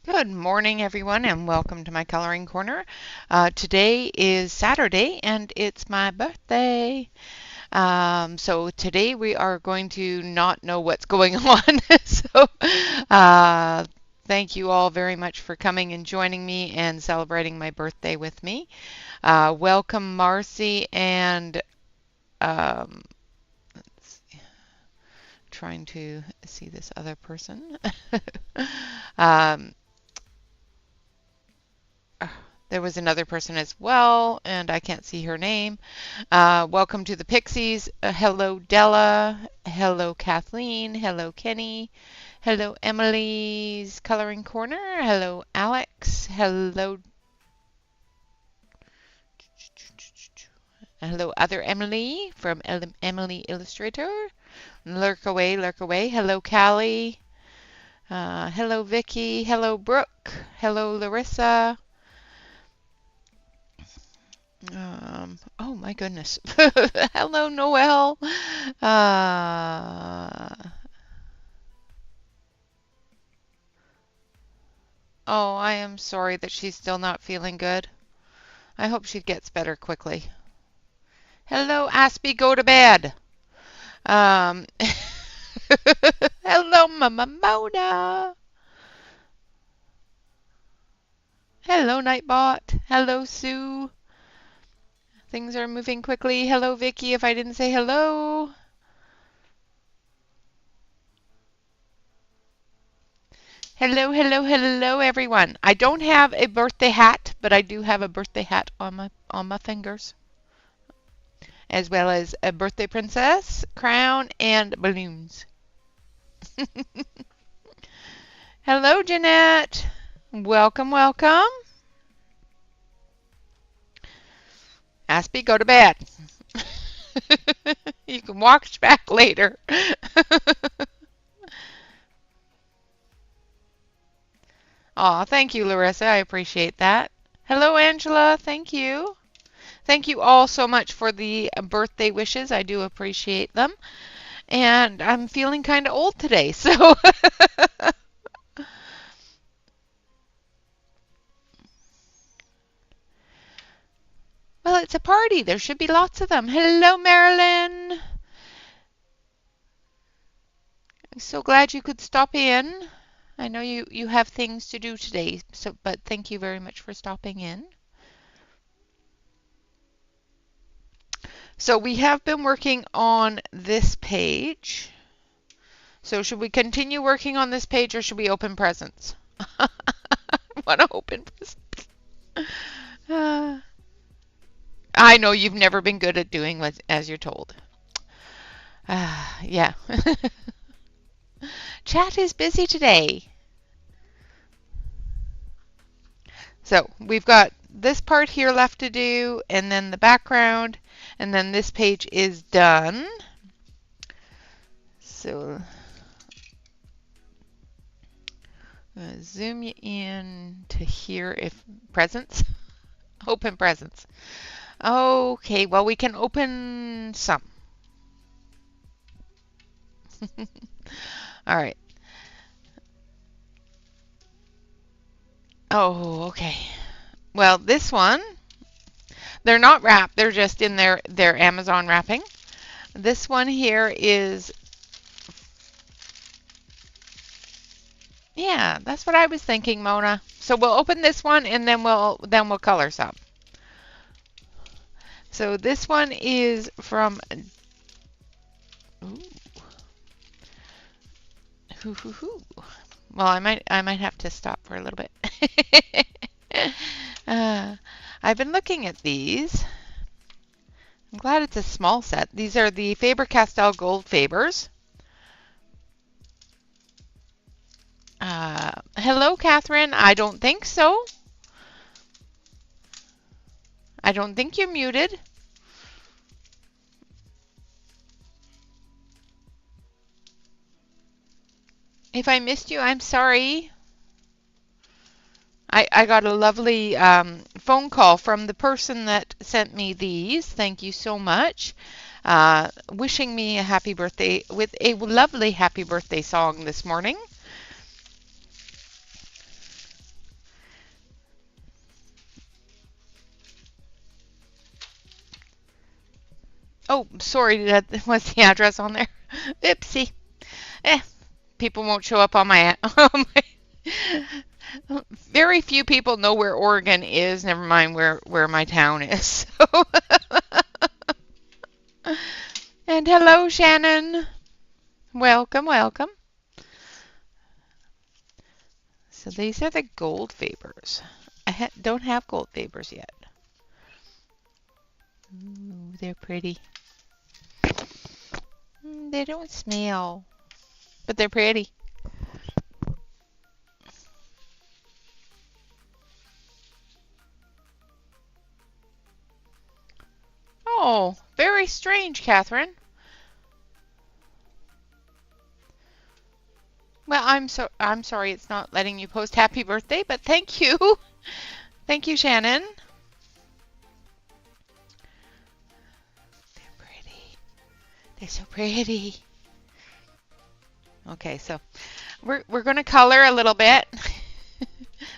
Good morning, everyone, and welcome to my coloring corner. Today is Saturday, and it's my birthday. So today we are going to not know what's going on. So uh, thank you all very much for coming and joining me and celebrating my birthday with me. Welcome, Marcy, and um, trying to see this other person. um, There was another person as well, and I can't see her name. Welcome to the Pixies. Hello, Della. Hello, Kathleen. Hello, Kenny. Hello, Emily's Coloring Corner. Hello, Alex. Hello, other Emily from Emily Illustrator. Lurk away, lurk away. Hello, Callie. Hello, Vicky. Hello, Brooke. Hello, Larissa. Oh my goodness. Hello, Noel. Uh, oh, I am sorry that she's still not feeling good. I hope she gets better quickly. Hello, Aspie, go to bed. Um, hello, Mama Mona. Hello, Nightbot. Hello, Sue. Things are moving quickly. Hello, Vicky, if I didn't say hello. Hello, hello, hello, everyone. I don't have a birthday hat, but I do have a birthday hat on my fingers, as well as a birthday princess, crown, and balloons. Hello, Jeanette. Welcome, welcome. Aspie, go to bed. You can watch back later. Aw, thank you, Larissa. I appreciate that. Hello, Angela. Thank you. Thank you all so much for the birthday wishes. I do appreciate them. And I'm feeling kind of old today, so well, it's a party. There should be lots of them. Hello, Marilyn. I'm so glad you could stop in. I know you have things to do today, but thank you very much for stopping in. So we have been working on this page. So should we continue working on this page or should we open presents? I want to open presents. Uh, I know you've never been good at doing what as you're told. Yeah. Chat is busy today. So we've got this part here left to do, and then the background, and then this page is done. So zoom you in to here if presents. Open presents. Okay, well we can open some. All right. Oh, okay. Well, this one, they're not wrapped. They're just in their Amazon wrapping. This one here is, yeah, that's what I was thinking, Mona. So we'll open this one and then we'll color some. So this one is from, ooh, hoo hoo hoo. Well, I might have to stop for a little bit. I've been looking at these. I'm glad it's a small set. These are the Faber-Castell Gold Fabers. Hello, Catherine. I don't think so. I don't think you're muted. If I missed you, I'm sorry. I got a lovely phone call from the person that sent me these. Thank you so much. Wishing me a happy birthday with a lovely happy birthday song this morning. Oh, sorry, that was the address on there. Oopsie. Eh, people won't show up on my, on my. Very few people know where Oregon is, never mind where my town is. So. And hello, Shannon. Welcome, welcome. So these are the gold Fabers. I don't have gold Fabers yet. Ooh, they're pretty. They don't smell, but they're pretty. Oh, very strange, Catherine. Well, I'm sorry it's not letting you post happy birthday, but thank you. Thank you, Shannon. They're pretty. They're so pretty. Okay, so we're going to color a little bit.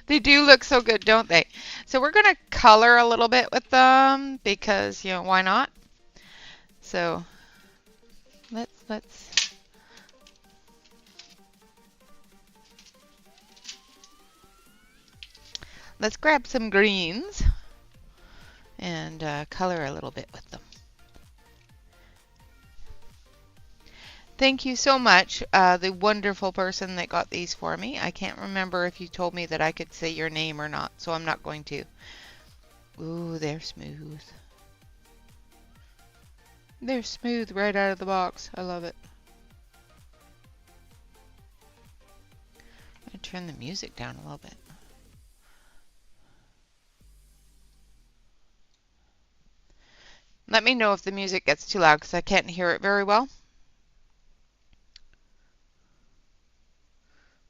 They do look so good, don't they? So we're going to color a little bit with them because, you know, why not? So let's grab some greens and color a little bit with them. Thank you so much, the wonderful person that got these for me. I can't remember if you told me that I could say your name or not, so I'm not going to. Ooh, they're smooth. They're smooth right out of the box. I love it. I'm going to turn the music down a little bit. Let me know if the music gets too loud because I can't hear it very well.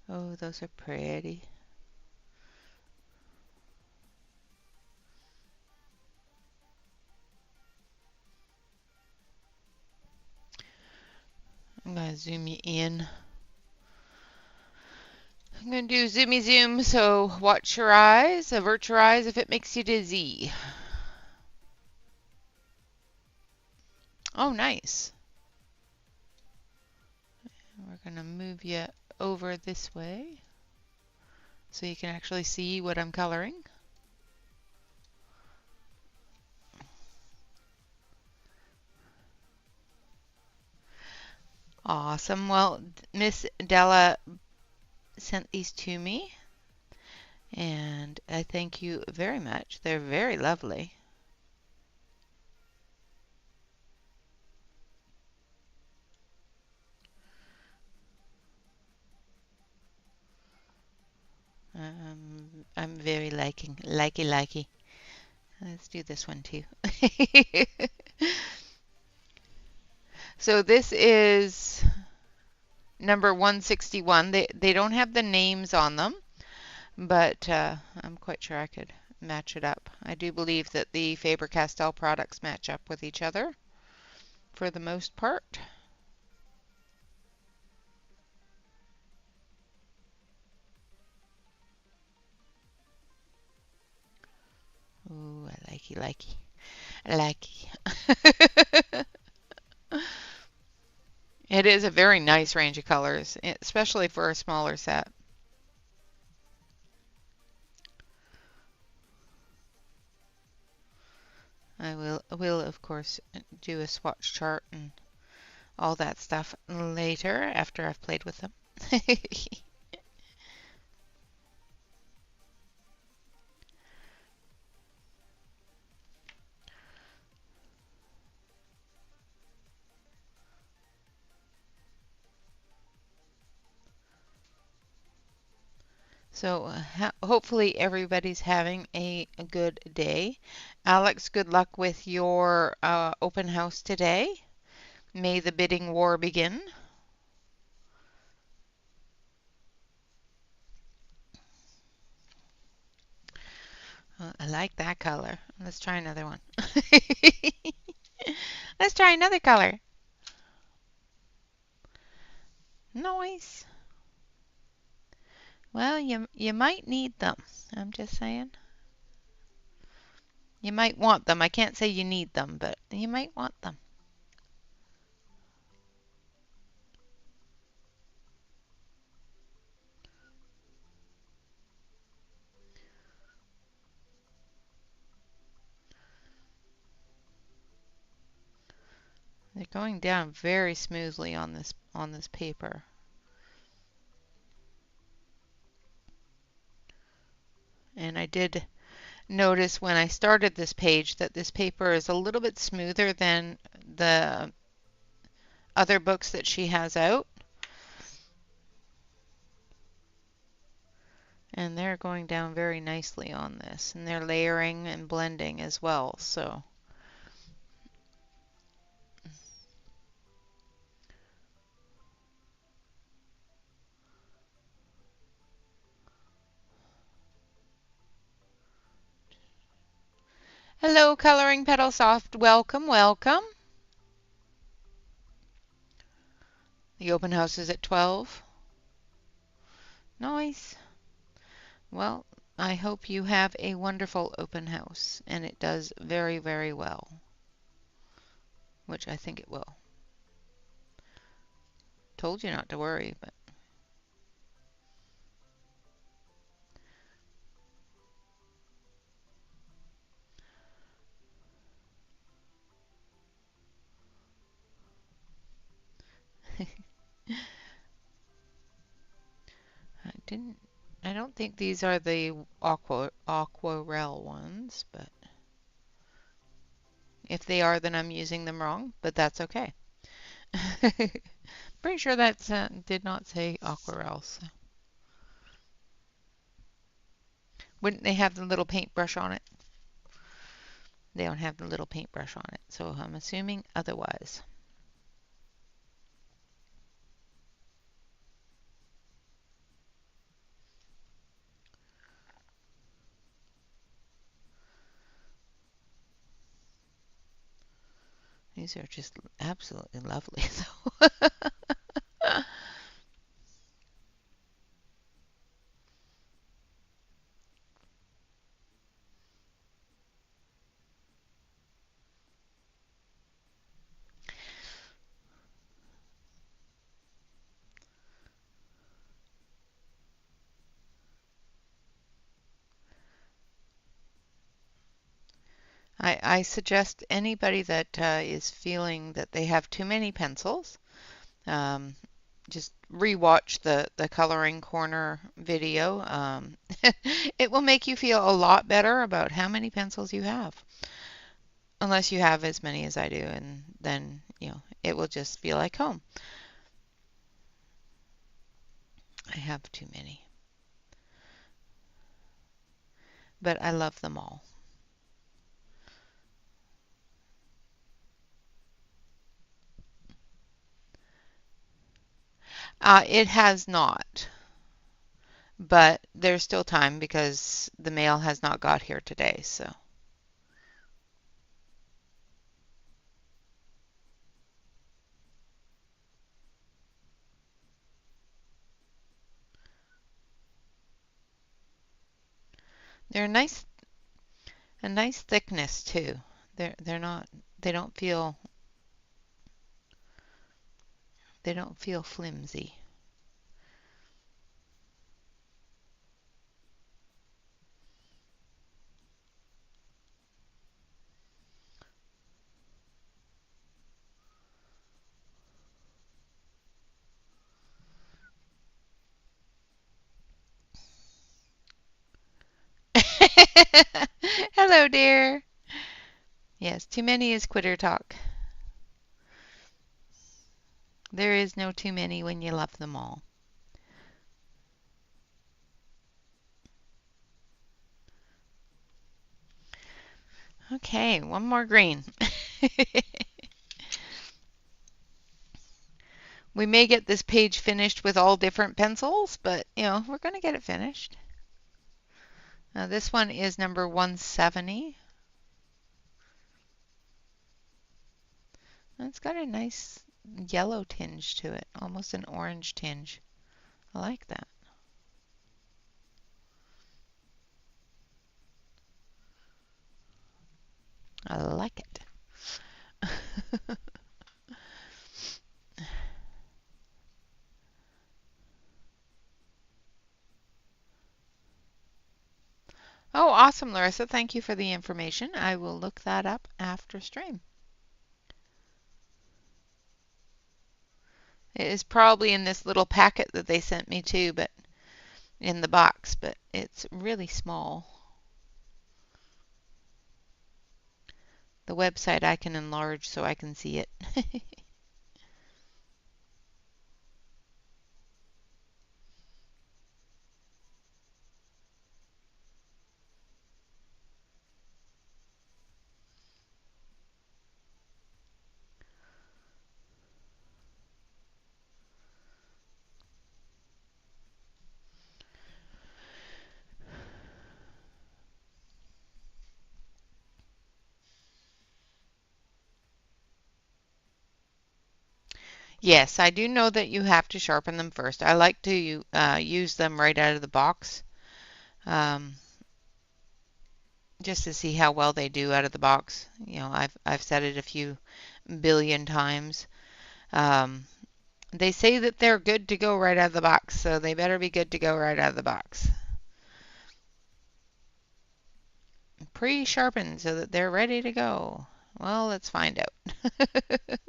Oh, those are pretty. I'm going to zoom you in. I'm going to do zoomy zoom, so watch your eyes, avert your eyes if it makes you dizzy. Oh, nice. We're going to move you over this way so you can actually see what I'm coloring. Awesome. Well, Miss Della sent these to me, and I thank you very much. They're very lovely. I'm very likey. Let's do this one too. So this is number 161. They don't have the names on them, but I'm quite sure I could match it up. I do believe that the Faber-Castell products match up with each other for the most part. Ooh, I likey. It is a very nice range of colors, especially for a smaller set. I will of course do a swatch chart and all that stuff later after I've played with them. So hopefully everybody's having a good day. Alex, good luck with your open house today. May the bidding war begin. I like that color. Let's try another one. Let's try another color. Nice. Well, you might need them. I'm just saying. You might want them. I can't say you need them, but you might want them. They're going down very smoothly on this paper. And I did notice when I started this page that this paper is a little bit smoother than the other books that she has out. And they're going down very nicely on this. And they're layering and blending as well. So hello, Coloring Petal Soft. Welcome, welcome. The open house is at 12. Nice. Well, I hope you have a wonderful open house and it does very, very well, which I think it will. Told you not to worry, but I don't think these are the aquarelle ones, but if they are, then I'm using them wrong, but that's okay. Pretty sure that did not say aquarelle. So. Wouldn't they have the little paintbrush on it? They don't have the little paintbrush on it, so I'm assuming otherwise. These are just absolutely lovely, though. I suggest anybody that is feeling that they have too many pencils, um, just rewatch the Coloring Corner video. It will make you feel a lot better about how many pencils you have. Unless you have as many as I do, and then, it will just feel like home. I have too many. But I love them all. It has not, but there's still time because the mail has not got here today, so. They're a nice thickness too. They're not they don't feel flimsy. Hello, dear. Yes, too many is quitter talk. There is no too many when you love them all. Okay, one more green. We may get this page finished with all different pencils, but we're going to get it finished. Now this one is number 170. It's got a nice yellow tinge to it, almost an orange tinge. I like that. I like it. Oh, awesome, Larissa. Thank you for the information. I will look that up after stream. It is probably in this little packet that they sent me too, but in the box, but it's really small. The website I can enlarge so I can see it. Yes, I do know that you have to sharpen them first. I like to use them right out of the box, um, just to see how well they do out of the box. You know, I've said it a few billion times. Um, they say that they're good to go right out of the box, so they better be good to go right out of the box. Pre-sharpened so that they're ready to go. Well, let's find out.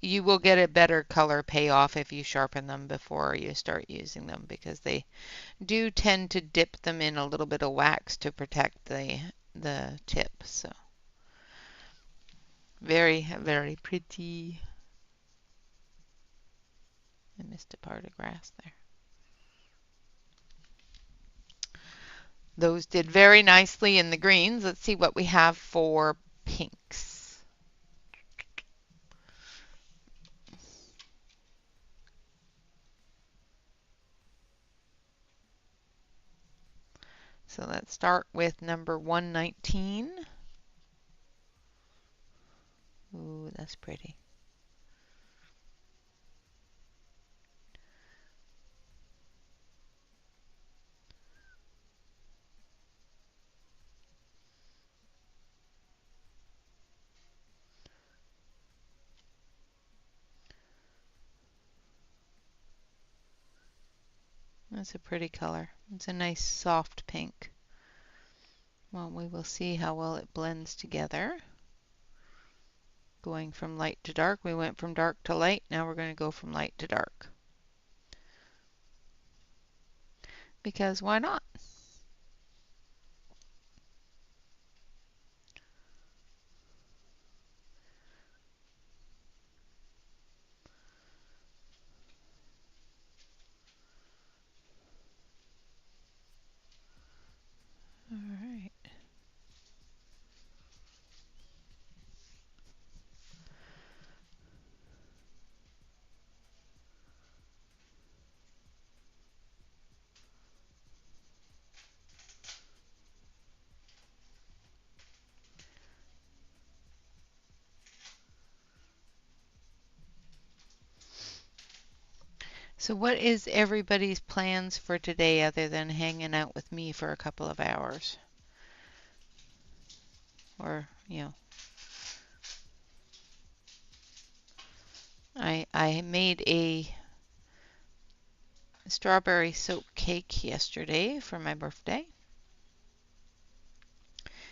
You will get a better color payoff if you sharpen them before you start using them because they do tend to dip them in a little bit of wax to protect the tip. So very, very pretty. I missed a part of grass there. Those did very nicely in the greens. Let's see what we have for pinks. So let's start with number 119. Ooh, that's pretty. That's a pretty color. It's a nice soft pink. Well, we will see how well it blends together. Going from light to dark, we went from dark to light. Now we're going to go from light to dark. Because why not? All right. So what is everybody's plans for today other than hanging out with me for a couple of hours? Or, you know, I made a strawberry soap cake yesterday for my birthday.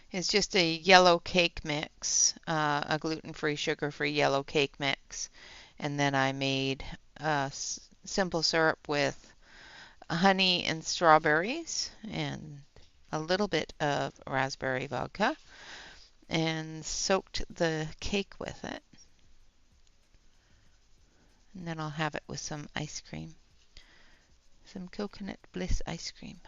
It's just a yellow cake mix, a gluten-free, sugar-free yellow cake mix. And then I made simple syrup with honey and strawberries and a little bit of raspberry vodka and soaked the cake with it. And then I'll have it with some ice cream, some coconut bliss ice cream.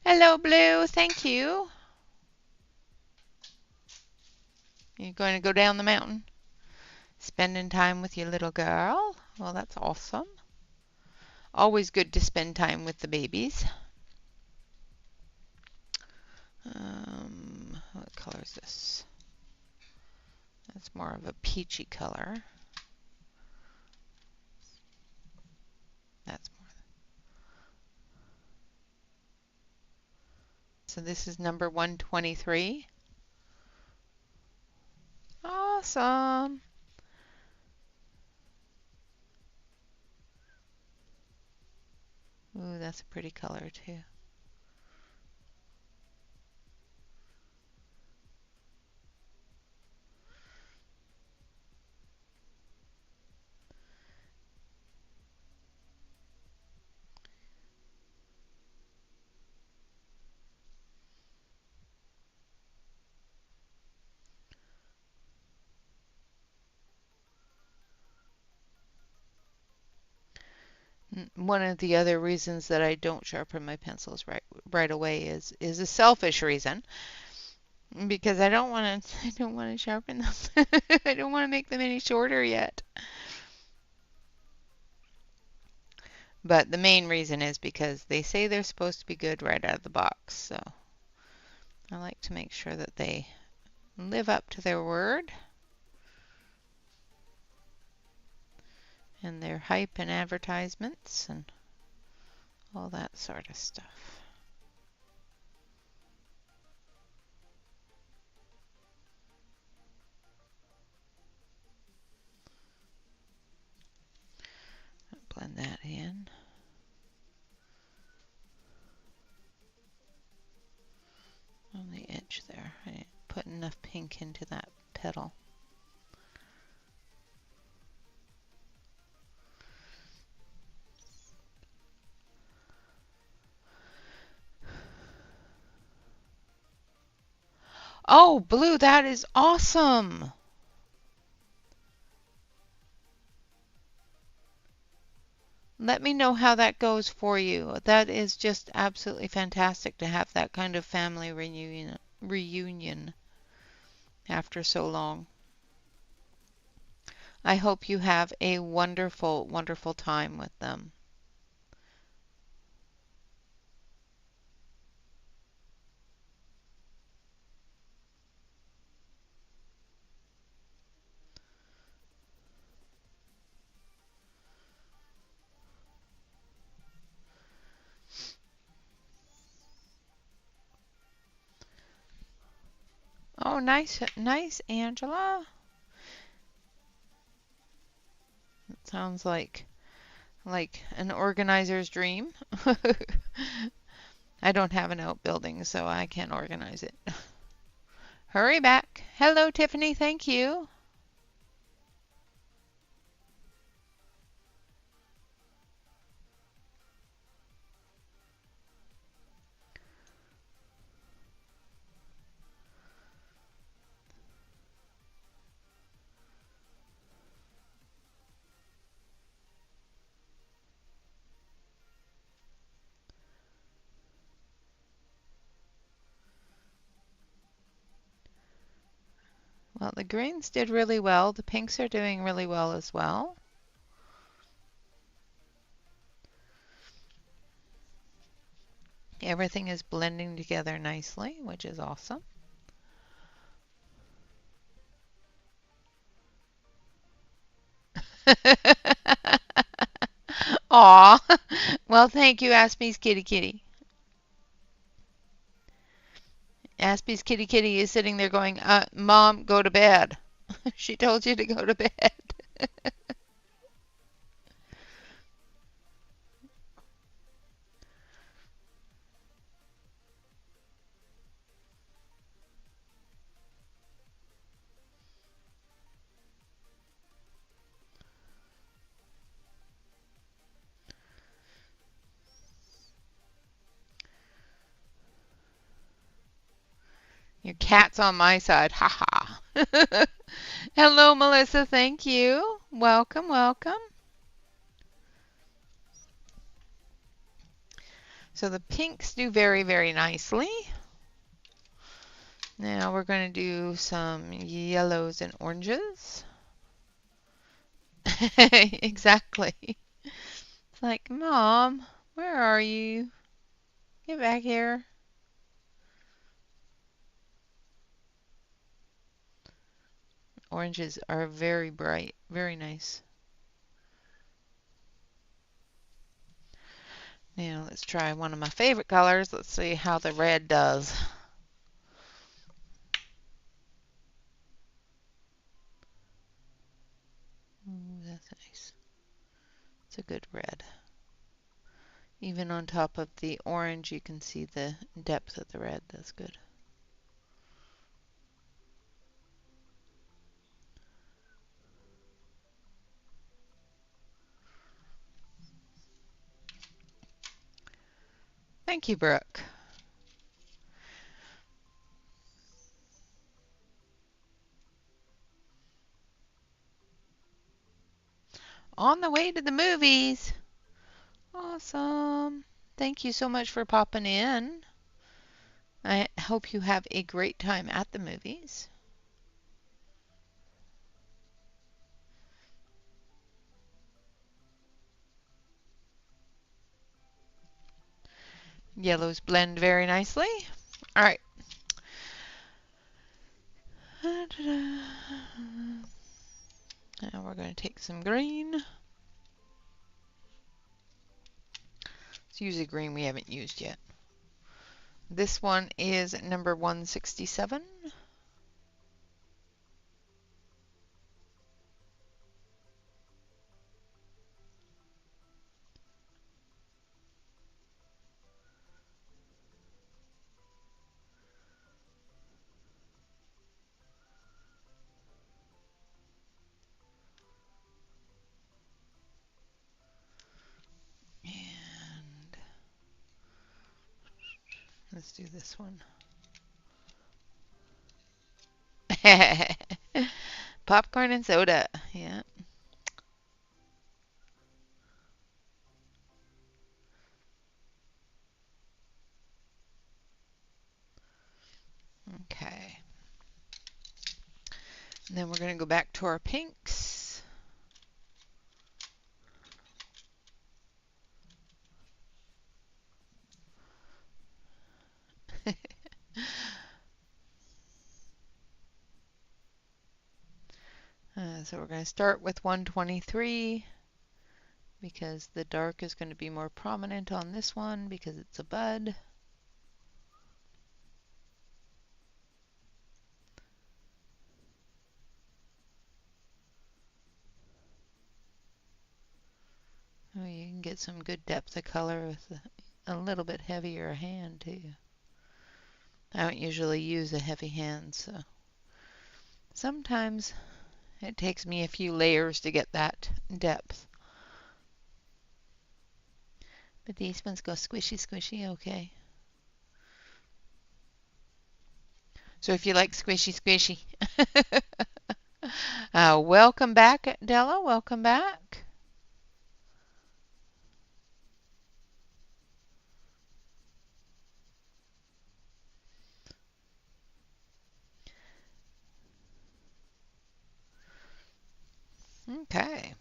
Hello, Blue. Thank you. You're going to go down the mountain? Spending time with your little girl? Well, that's awesome. Always good to spend time with the babies. What color is this? That's more of a peachy color. That's more. So this is number 123. Awesome. Ooh, that's a pretty color too. One of the other reasons that I don't sharpen my pencils right away is a selfish reason, because I don't want to sharpen them. I don't want to make them any shorter yet. But the main reason is because they say they're supposed to be good right out of the box. So I like to make sure that they live up to their word and their hype and advertisements and all that sort of stuff. Blend that in. On the edge there. I didn't put enough pink into that petal. Oh, blue, that is awesome! Let me know how that goes for you. That is just absolutely fantastic to have that kind of family reunion after so long. I hope you have a wonderful, wonderful time with them. Oh, nice, nice, Angela. It sounds like an organizer's dream. I don't have an outbuilding, so I can't organize it. Hurry back. Hello, Tiffany. Thank you. Well, the greens did really well. The pinks are doing really well as well. Everything is blending together nicely, which is awesome. Aw. Well, thank you, Aspie's kitty kitty. Aspie's kitty kitty is sitting there going, Mom, go to bed. She told you to go to bed. Your cat's on my side. Ha ha. Hello, Melissa. Thank you. Welcome, welcome. So the pinks do very, very nicely. Now we're going to do some yellows and oranges. Exactly. It's like, Mom, where are you? Get back here. Oranges are very bright, very nice. Now let's try one of my favorite colors. Let's see how the red does. Ooh, that's nice. It's a good red. Even on top of the orange, you can see the depth of the red. That's good. Thank you, Brooke. On the way to the movies. Awesome. Thank you so much for popping in. I hope you have a great time at the movies. Yellows blend very nicely. All right. Now we're going to take some green. Let's use a green we haven't used yet. This one is number 167. And let's do this one. Popcorn and soda. Yeah. Okay. And then we're going to go back to our pinks. So we're going to start with 123 because the dark is going to be more prominent on this one because it's a bud. Oh, you can get some good depth of color with a little bit heavier hand too. I don't usually use a heavy hand, so sometimes it takes me a few layers to get that depth. But these ones go squishy, squishy, okay. So if you like squishy, squishy. Welcome back, Della. Welcome back. Okay.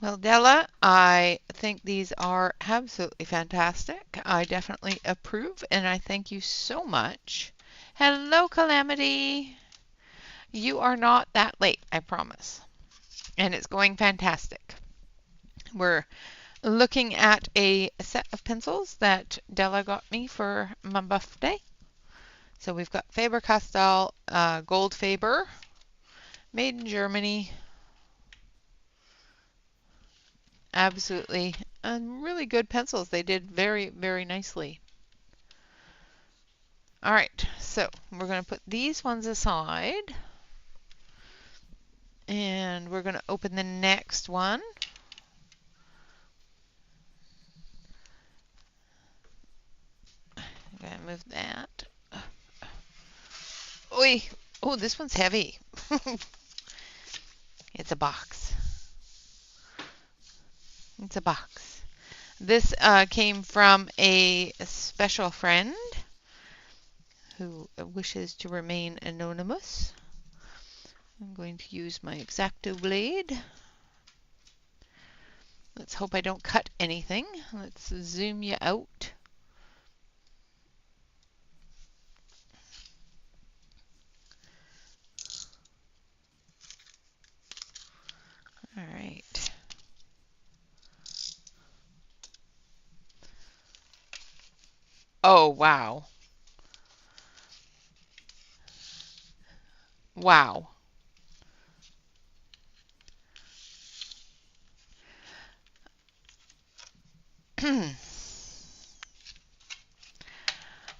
Well, Della, I think these are absolutely fantastic. I definitely approve, and I thank you so much. Hello, Calamity. You are not that late, I promise. And it's going fantastic. We're looking at a set of pencils that Della got me for my birthday. So we've got Faber-Castell Gold Faber, made in Germany. Absolutely really good pencils. They did very, very nicely. All right, so we're going to put these ones aside. And we're going to open the next one. I'm going to move that. Oi! Oh, this one's heavy. It's a box. It's a box. This came from a special friend who wishes to remain anonymous. I'm going to use my X-Acto blade. Let's hope I don't cut anything. Let's zoom you out. All right. Oh, wow. Wow.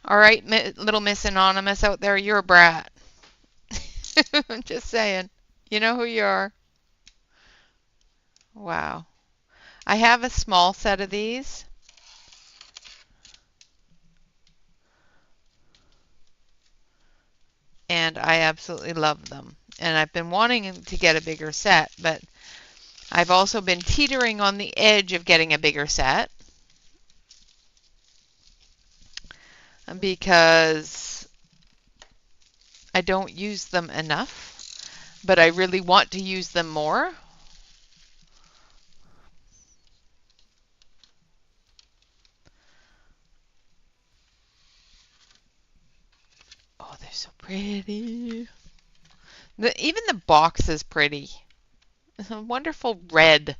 All right, little Miss Anonymous out there, you're a brat. Just saying. You know who you are. Wow. I have a small set of these. And I absolutely love them. And I've been wanting to get a bigger set, but I've also been teetering on the edge of getting a bigger set because I don't use them enough, but I really want to use them more. Oh, they're so pretty. Even the box is pretty. It's a wonderful red.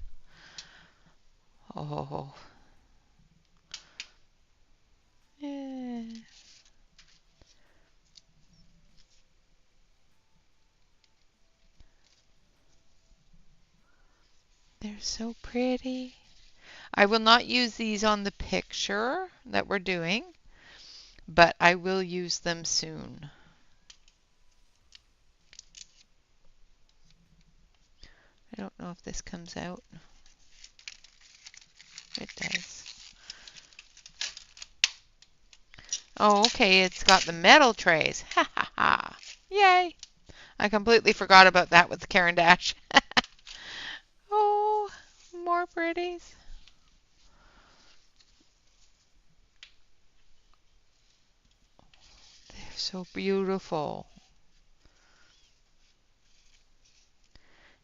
Oh. Yeah. They're so pretty. I will not use these on the picture that we're doing, but I will use them soon. I don't know if this comes out. It does. Oh, okay, it's got the metal trays. Ha ha ha. Yay. I completely forgot about that with the Caran dash. Oh, more pretties. They're so beautiful.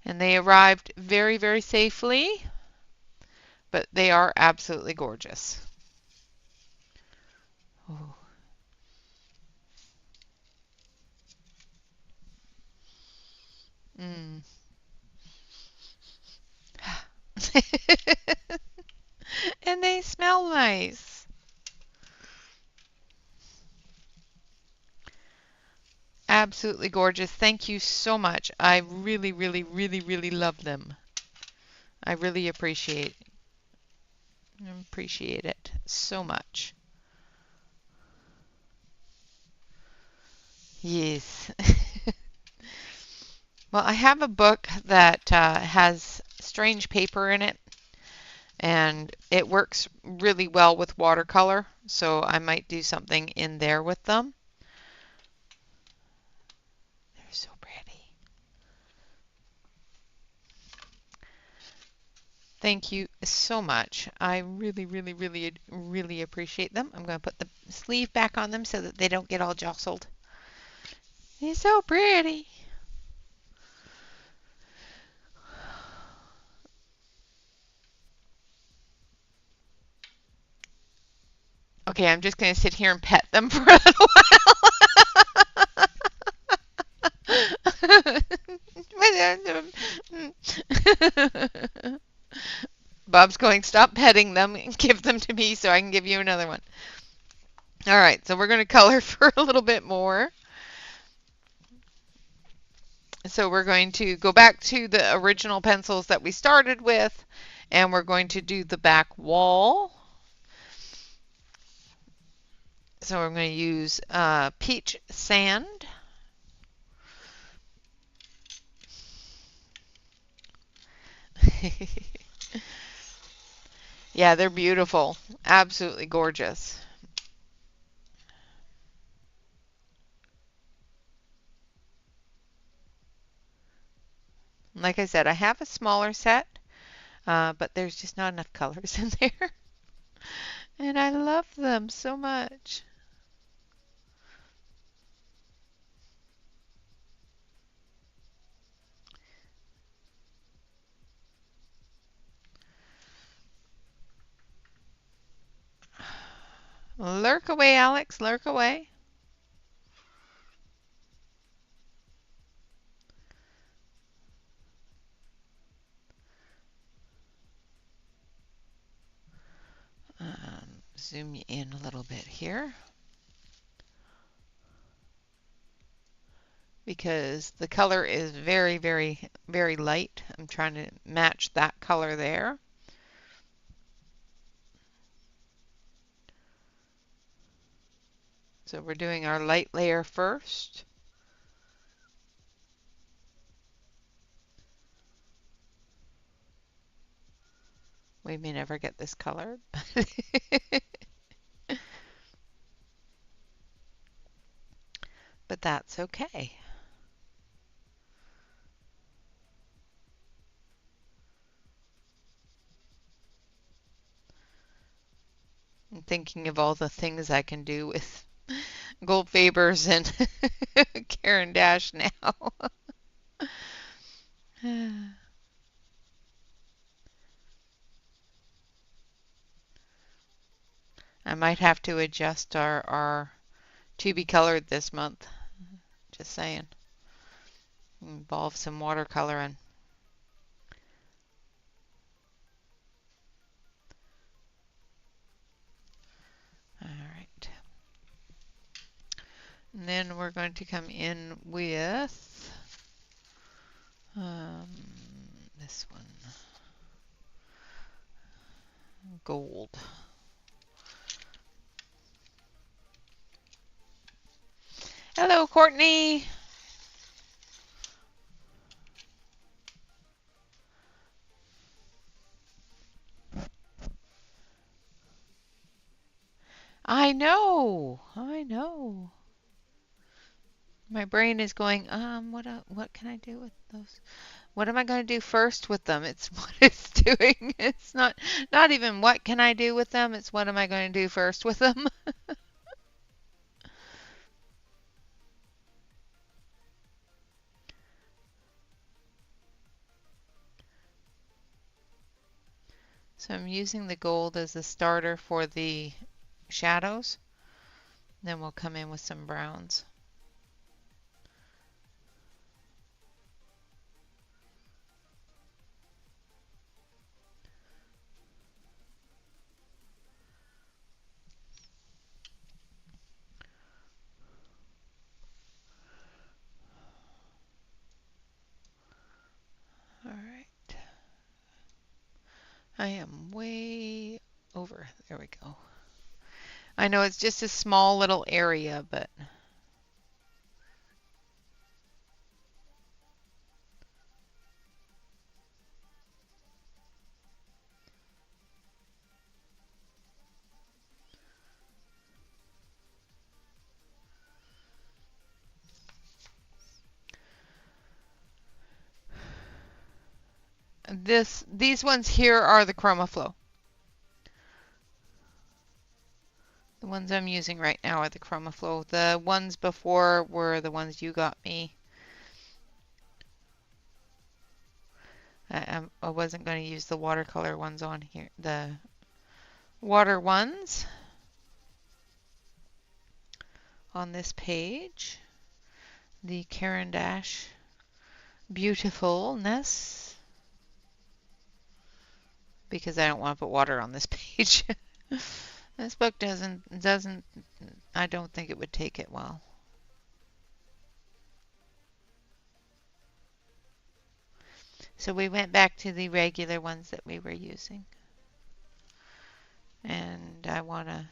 And they arrived very, very safely, but they are absolutely gorgeous. Oh. Mm. And they smell nice. Absolutely gorgeous. Thank you so much. I really, really, really, really love them. I really appreciate it so much. Yes. Well, I have a book that has strange paper in it, and it works really well with watercolor, so I might do something in there with them. They're so pretty. Thank you so much. I really, really, really, really appreciate them. I'm going to put the sleeve back on them so that they don't get all jostled. They're so pretty. Okay, I'm just going to sit here and pet them for a little while. Bob's going, stop petting them and give them to me so I can give you another one. All right, so we're going to color for a little bit more. So we're going to go back to the original pencils that we started with, and we're going to do the back wall. So I'm going to use peach sand. Yeah, they're beautiful. Absolutely gorgeous. Like I said, I have a smaller set, but there's just not enough colors in there. And I love them so much. Lurk away, Alex, lurk away. Zoom you in a little bit here because the color is very, very, very light. I'm trying to match that color there. So we're doing our light layer first. We may never get this colored. But that's okay. I'm thinking of all the things I can do with gold Fabers and Caran now. I might have to adjust our to be colored this month. Just saying. Involve some watercoloring. All right. And then we're going to come in with this one, gold. Hello, Courtney. I know. My brain is going, what can I do with those? What am I going to do first with them? It's what it's doing. It's not even what can I do with them. It's what am I going to do first with them? So I'm using the gold as the starter for the shadows. Then we'll come in with some browns. All right. I am way over. There we go. I know it's just a small little area, but these ones here are the ChromaFlow. The ones I'm using right now are the ChromaFlow. The ones before were the ones you got me. I wasn't going to use the watercolor ones on here. The water ones on this page. The Caran Beautifulness. Because I don't want to put water on this page. This book doesn't, I don't think it would take it well. So we went back to the regular ones that we were using. And I want to,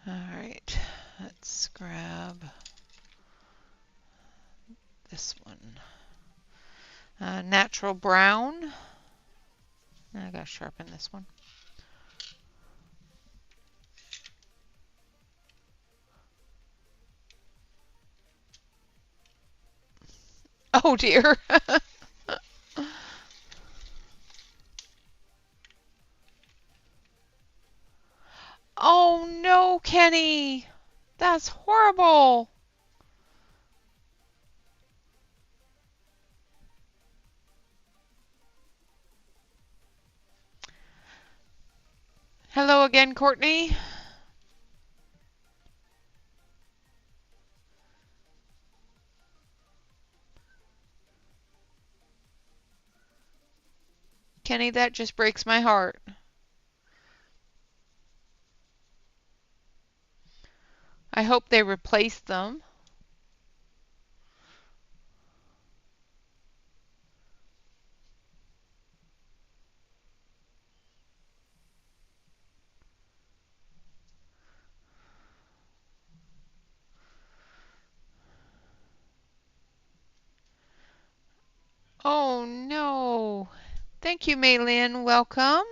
All right, let's grab this one. Natural brown. I gotta sharpen this one. Oh dear. Oh no, Kenny. That's horrible. Hello again, Courtney. Kenny, that just breaks my heart. I hope they replace them. Oh no. Thank you, Maylin. Welcome.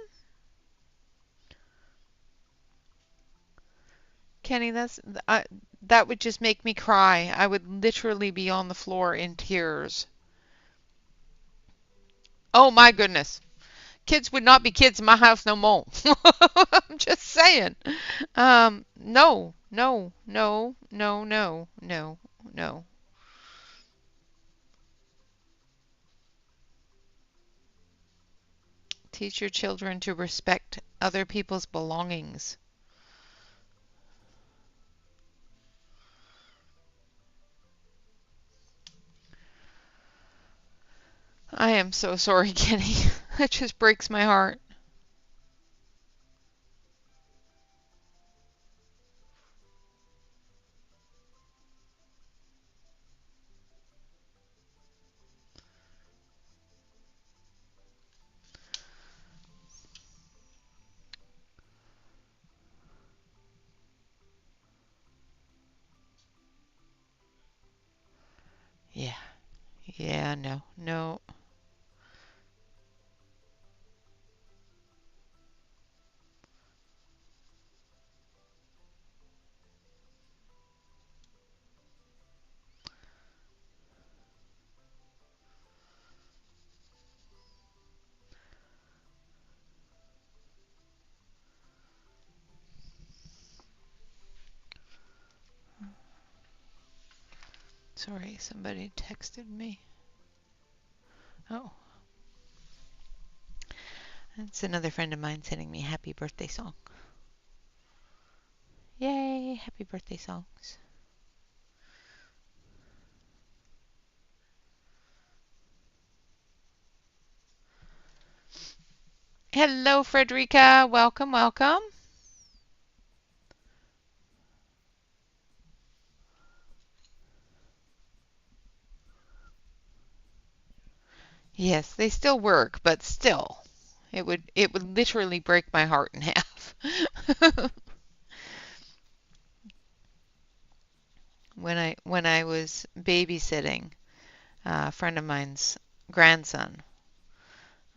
Kenny, that would just make me cry. I would literally be on the floor in tears. Oh my goodness. Kids would not be kids in my house no more. I'm just saying. No, no, no, no, no, no, no. Teach your children to respect other people's belongings. I am so sorry, Kenny. That just breaks my heart. Yeah, yeah, no, no. Sorry, somebody texted me. Oh, that's another friend of mine sending me a happy birthday song. Yay, happy birthday songs. Hello, Frederica. Welcome, welcome. Yes, they still work, but still, it would literally break my heart in half. When I was babysitting a friend of mine's grandson,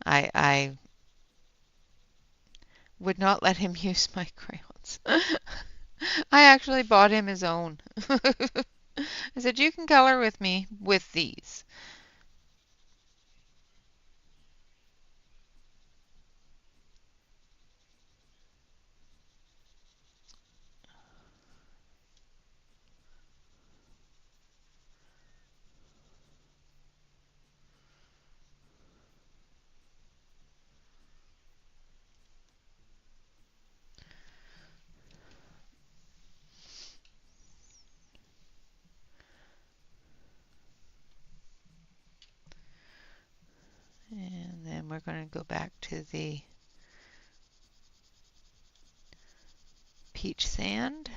I would not let him use my crayons. I actually bought him his own. I said, "You can color with me with these." And then we're going to go back to the peach sand.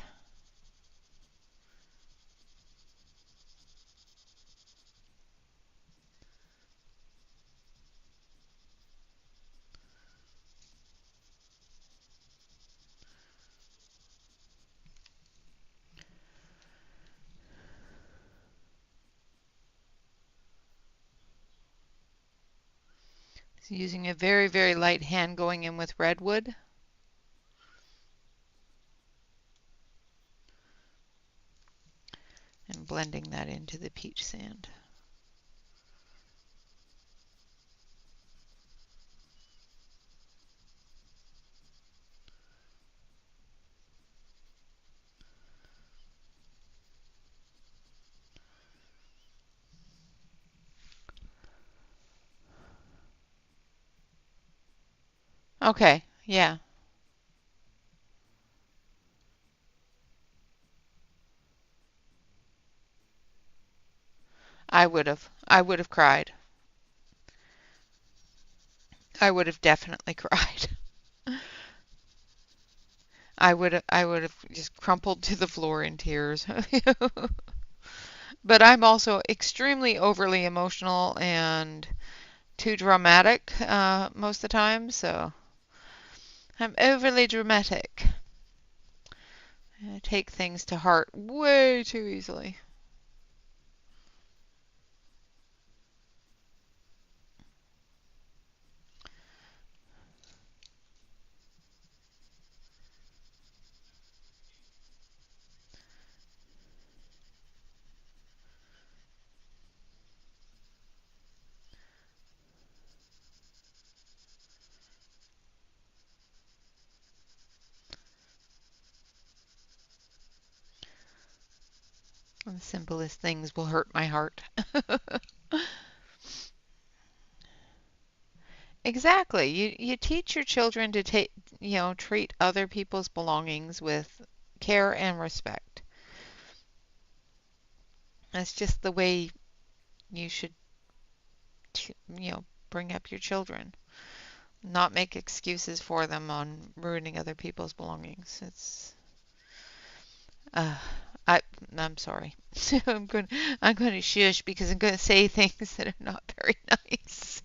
So using a very, very light hand going in with redwood. And blending that into the peach sand. Okay, yeah, I would have. I would have cried. I would have definitely cried. I would have just crumpled to the floor in tears. But I'm also extremely overly emotional and too dramatic most of the time, so I'm overly dramatic. I take things to heart way too easily. The simplest things will hurt my heart. Exactly. You teach your children to treat other people's belongings with care and respect. That's just the way you should, bring up your children. Not make excuses for them on ruining other people's belongings. Uh, I, I'm sorry. I'm going to shush because I'm going to say things that are not very nice.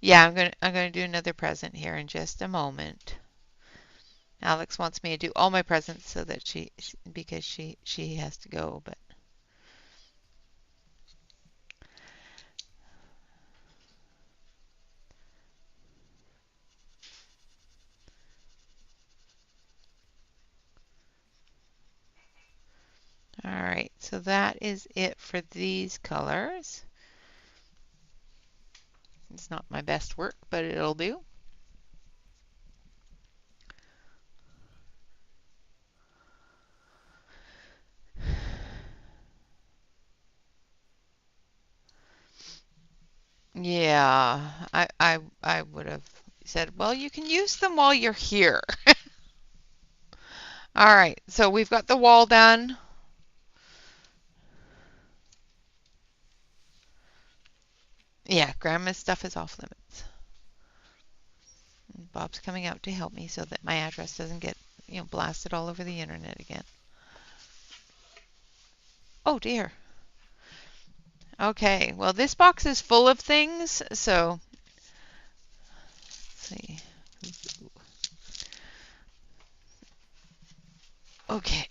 Yeah, I'm going to do another present here in just a moment. Alex wants me to do all my presents so that because she has to go, but all right. So that is it for these colors. It's not my best work, but it'll do. Yeah, I would have said, well, you can use them while you're here. All right, so we've got the wall done. Yeah, Grandma's stuff is off limits. And Bob's coming out to help me so that my address doesn't get, blasted all over the internet again. Oh dear. Okay, well this box is full of things, so let's see. Okay.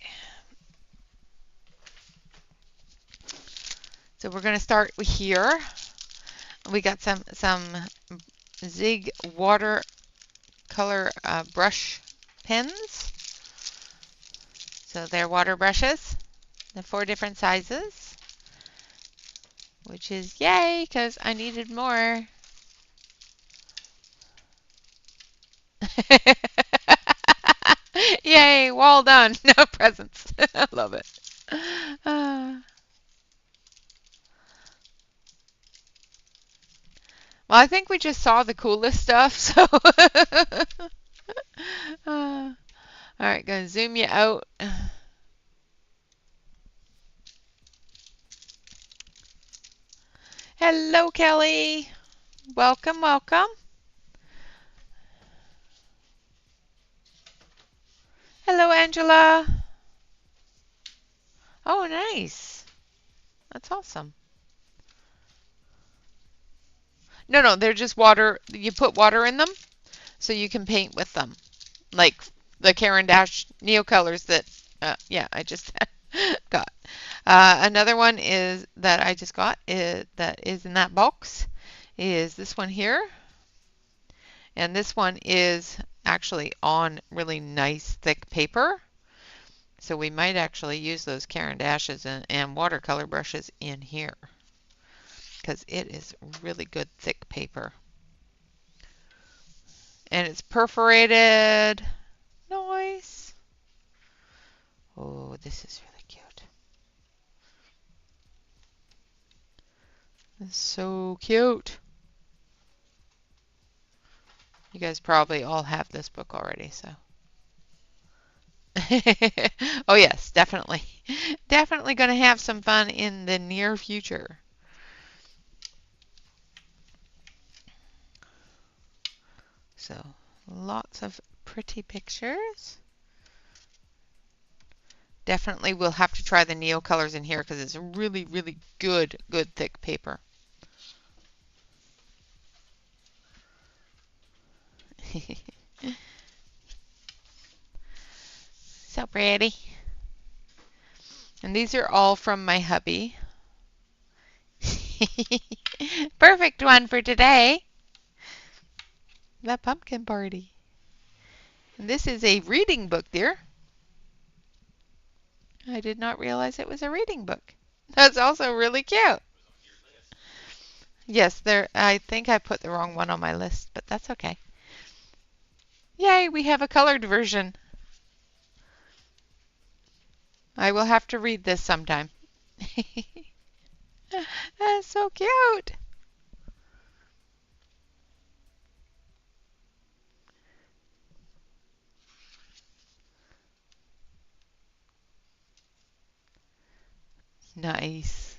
So we're going to start here. We got some Zig watercolor brush pens. So they're water brushes. The 4 different sizes, which is yay because I needed more. Yay, wall done. No presents. I love it. Well, I think we just saw the coolest stuff, so. All right, gonna zoom you out. Hello, Kelly. Welcome, welcome. Hello, Angela. Oh, nice. That's awesome. No, they're just water. You put water in them so you can paint with them. Like the Caran Neo colors that, yeah, I just got. Another one is that I just got that is in that box is this one here. And this one is actually on really nice thick paper. So we might actually use those Caran d'Aches and watercolor brushes in here because it is really good thick paper. And it's perforated. Nice. Oh, this is really cute. It's so cute. You guys probably all have this book already, so. Oh yes, definitely. Definitely going to have some fun in the near future. So, lots of pretty pictures. Definitely we'll have to try the Neo colors in here because it's a really, really good thick paper. So pretty. And these are all from my hubby. Perfect one for today. The pumpkin party. And this is a reading book, dear. I did not realize it was a reading book. That's also really cute. Yes, there. I think I put the wrong one on my list, but that's okay. Yay, we have a colored version. I will have to read this sometime. That's so cute. Nice.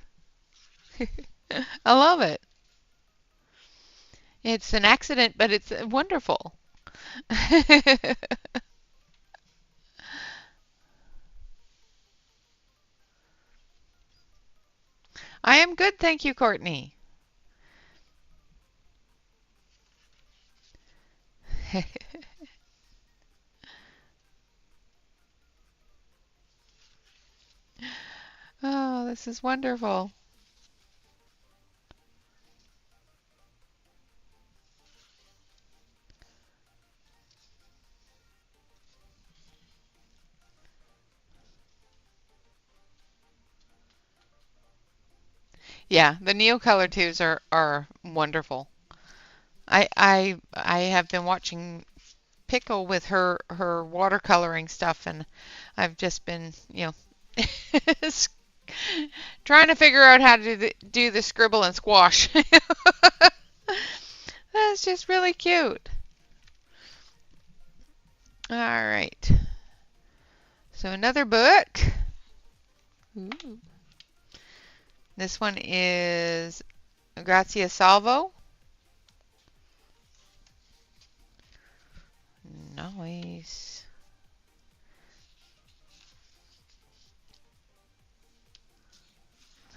I love it. It's an accident, but it's wonderful. I am good, thank you, Courtney. Oh, this is wonderful. Yeah, the Neocolor twos are wonderful. I have been watching Pickle with her watercoloring stuff, and I've just been, trying to figure out how to do the scribble and squash. That's just really cute. All right. So another book. Ooh. This one is Grazia Salvo. Nice.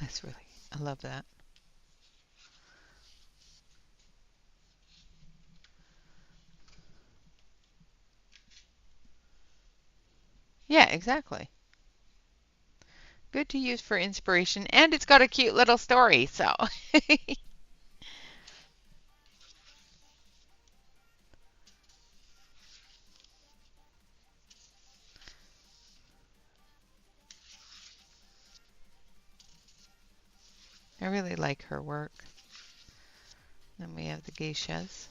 That's really, I love that. Yeah, exactly. Good to use for inspiration, and it's got a cute little story, so. I really like her work. Then we have the geishas.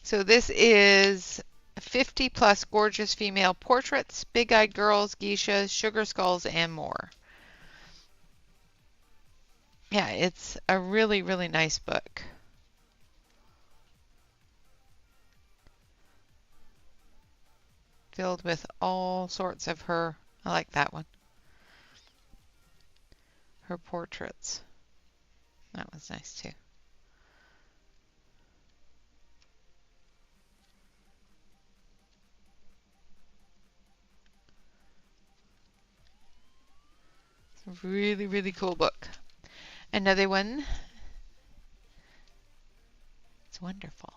So this is 50 plus gorgeous female portraits, big-eyed girls, geishas, sugar skulls, and more. Yeah, it's a really, really nice book. Filled with all sorts of her, I like that one, her portraits. That was nice too. It's a really, really cool book. Another one. It's wonderful.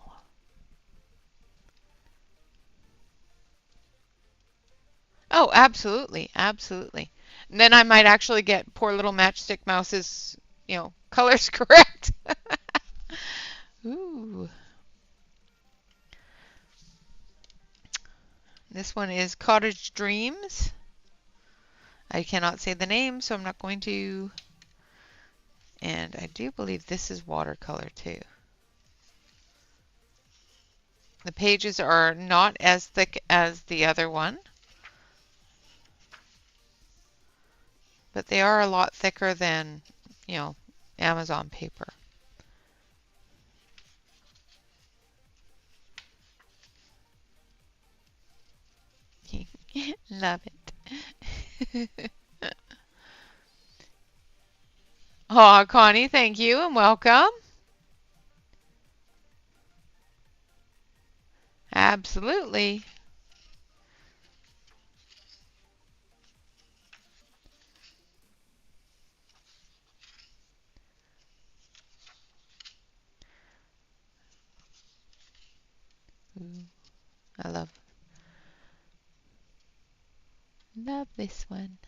Oh, absolutely, absolutely. And then I might actually get poor little Matchstick Mouse's, colors correct. Ooh. This one is Cottage Dreams. I cannot say the name, so I'm not going to. And I do believe this is watercolor too. The pages are not as thick as the other one, but they are a lot thicker than, Amazon paper. Love it. Oh, Connie, thank you and welcome. Absolutely. Ooh, I love this one.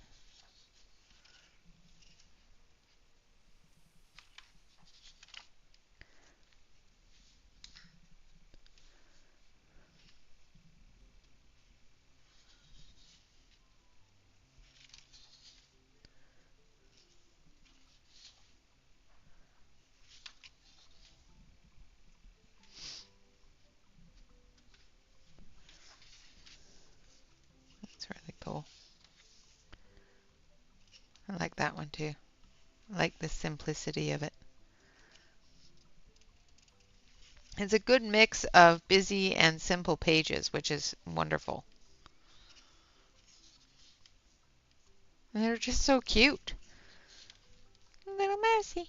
like that one too. I like the simplicity of it. It's a good mix of busy and simple pages, which is wonderful. And they're just so cute. Little mousy.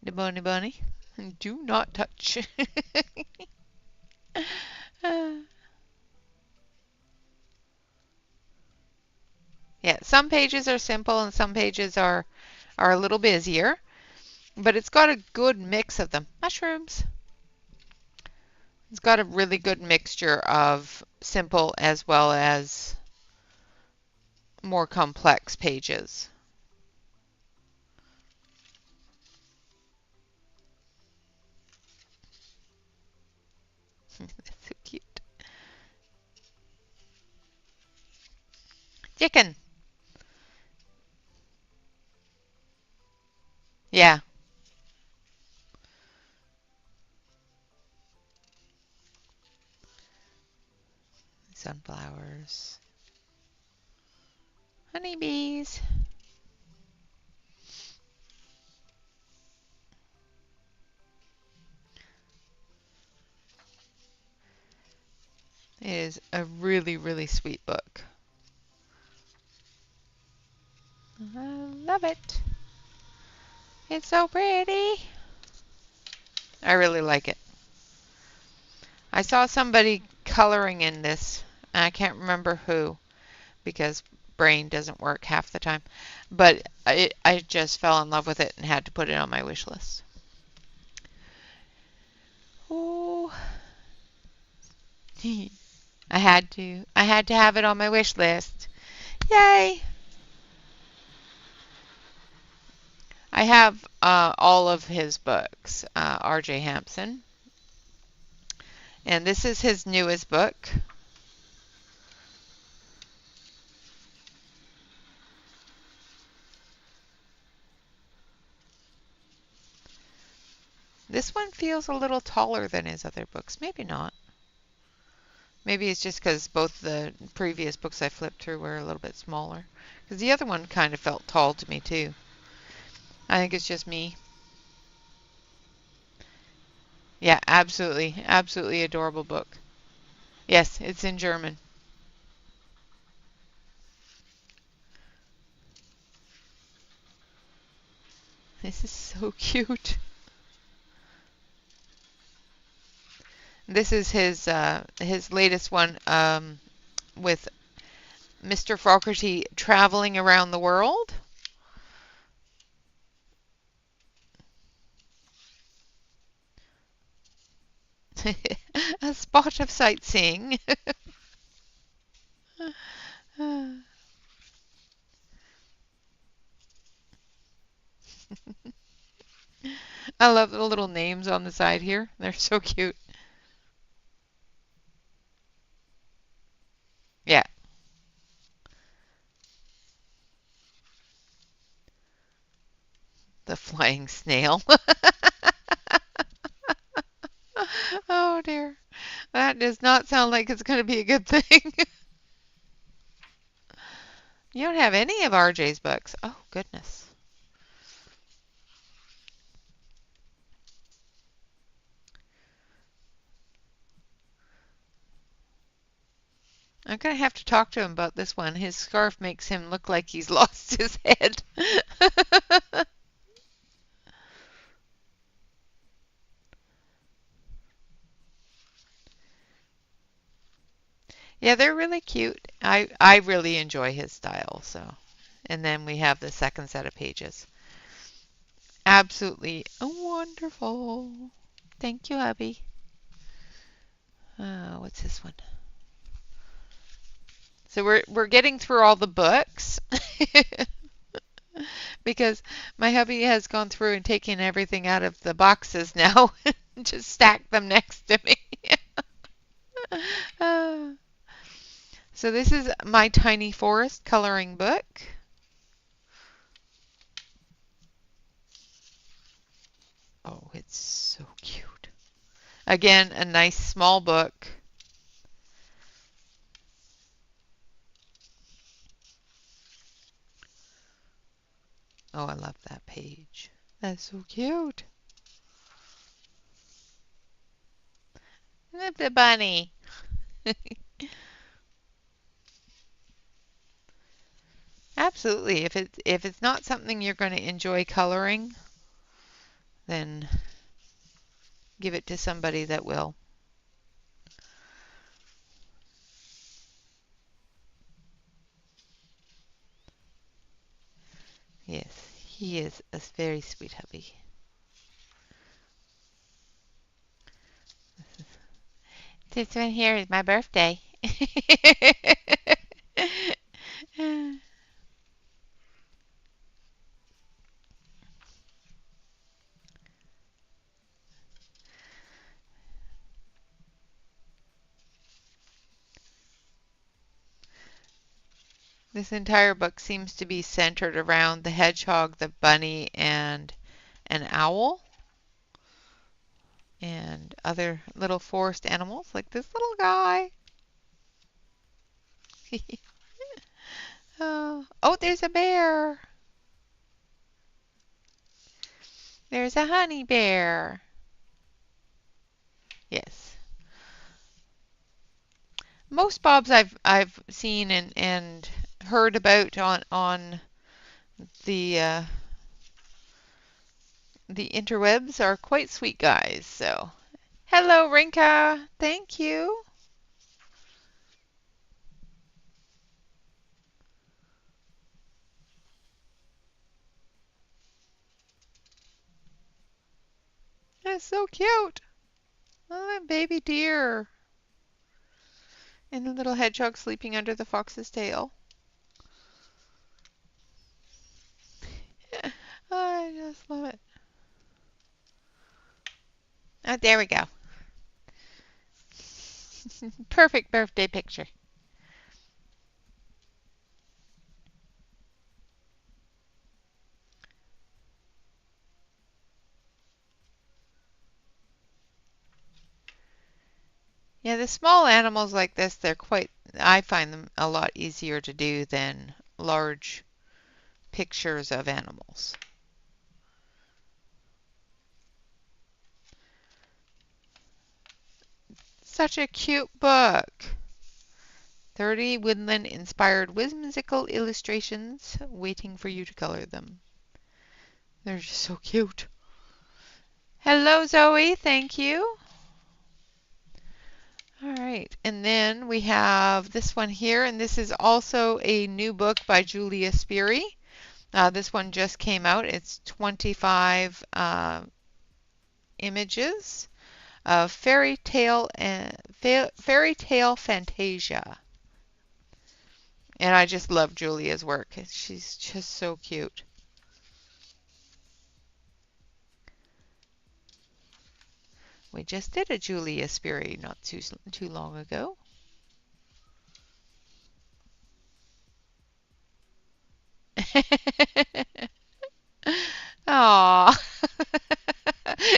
The bunny bunny. Do not touch. Yeah, some pages are simple and some pages are a little busier, but it's got a good mix of them. Mushrooms. It's got a really good mixture of simple as well as more complex pages. That's so cute. Chicken. Yeah. Sunflowers. Honeybees. It is a really, really sweet book. I love it. It's so pretty. I really like it. I saw somebody coloring in this. I can't remember who because brain doesn't work half the time. But I just fell in love with it and had to put it on my wish list. Oh, I had to. I had to have it on my wish list. Yay! I have all of his books, R.J. Hampson. And this is his newest book. This one feels a little taller than his other books. Maybe not. Maybe it's just because both the previous books I flipped through were a little bit smaller. Because the other one kind of felt tall to me too. I think it's just me. Yeah, absolutely. Absolutely adorable book. Yes, it's in German. This is so cute. This is his latest one with Mr. Fogarty traveling around the world. A spot of sightseeing. I love the little names on the side here. They're so cute. Yeah. The flying snail. Oh dear. That does not sound like it's going to be a good thing. You don't have any of RJ's books. Oh, goodness. I'm going to have to talk to him about this one. His scarf makes him look like he's lost his head. Yeah, they're really cute. I really enjoy his style, so. And then we have the second set of pages. Absolutely wonderful. Thank you, hubby. What's this one? So we're getting through all the books because my hubby has gone through and taken everything out of the boxes now and just stacked them next to me. Uh, so this is my tiny forest coloring book. Oh, it's so cute. Again, a nice small book. Oh, I love that page. That's so cute. Look, the bunny. Absolutely. If it's not something you're going to enjoy coloring, then give it to somebody that will. Yes, he is a very sweet hubby. This one here is my birthday. This entire book seems to be centered around the hedgehog, the bunny, and an owl, and other little forest animals like this little guy. Oh, there's a bear. There's a honey bear. Yes. Most bobs I've seen and heard about on the the interwebs are quite sweet guys. So, hello, Rinka. Thank you. That's so cute. Oh, that baby deer. And the little hedgehog sleeping under the fox's tail. I just love it. Oh, there we go. Perfect birthday picture. Yeah, the small animals like this, I find them a lot easier to do than large pictures of animals. Such a cute book. 30 woodland-inspired whimsical illustrations waiting for you to color them. They're just so cute. Hello, Zoe. Thank you. All right, and then we have this one here, and this is also a new book by Julia Speary. This one just came out. It's 25 images of fairy tale fantasia. And I just love Julia's work. She's just so cute. We just did a Julia Speary not too long ago. Aw.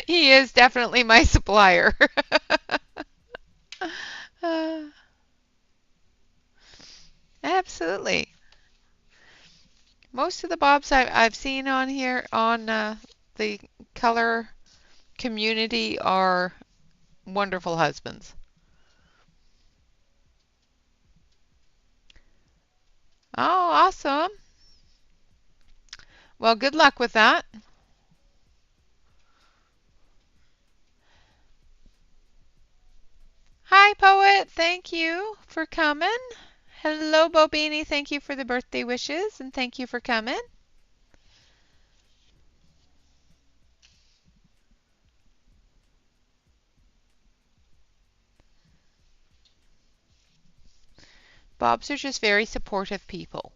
He is definitely my supplier. uh, Absolutely. Most of the bobs I've seen on here on the color community are wonderful husbands. Oh, awesome. Well, good luck with that. Hi, Poet. Thank you for coming. Hello, Bobini. Thank you for the birthday wishes and thank you for coming. Bobs are just very supportive people.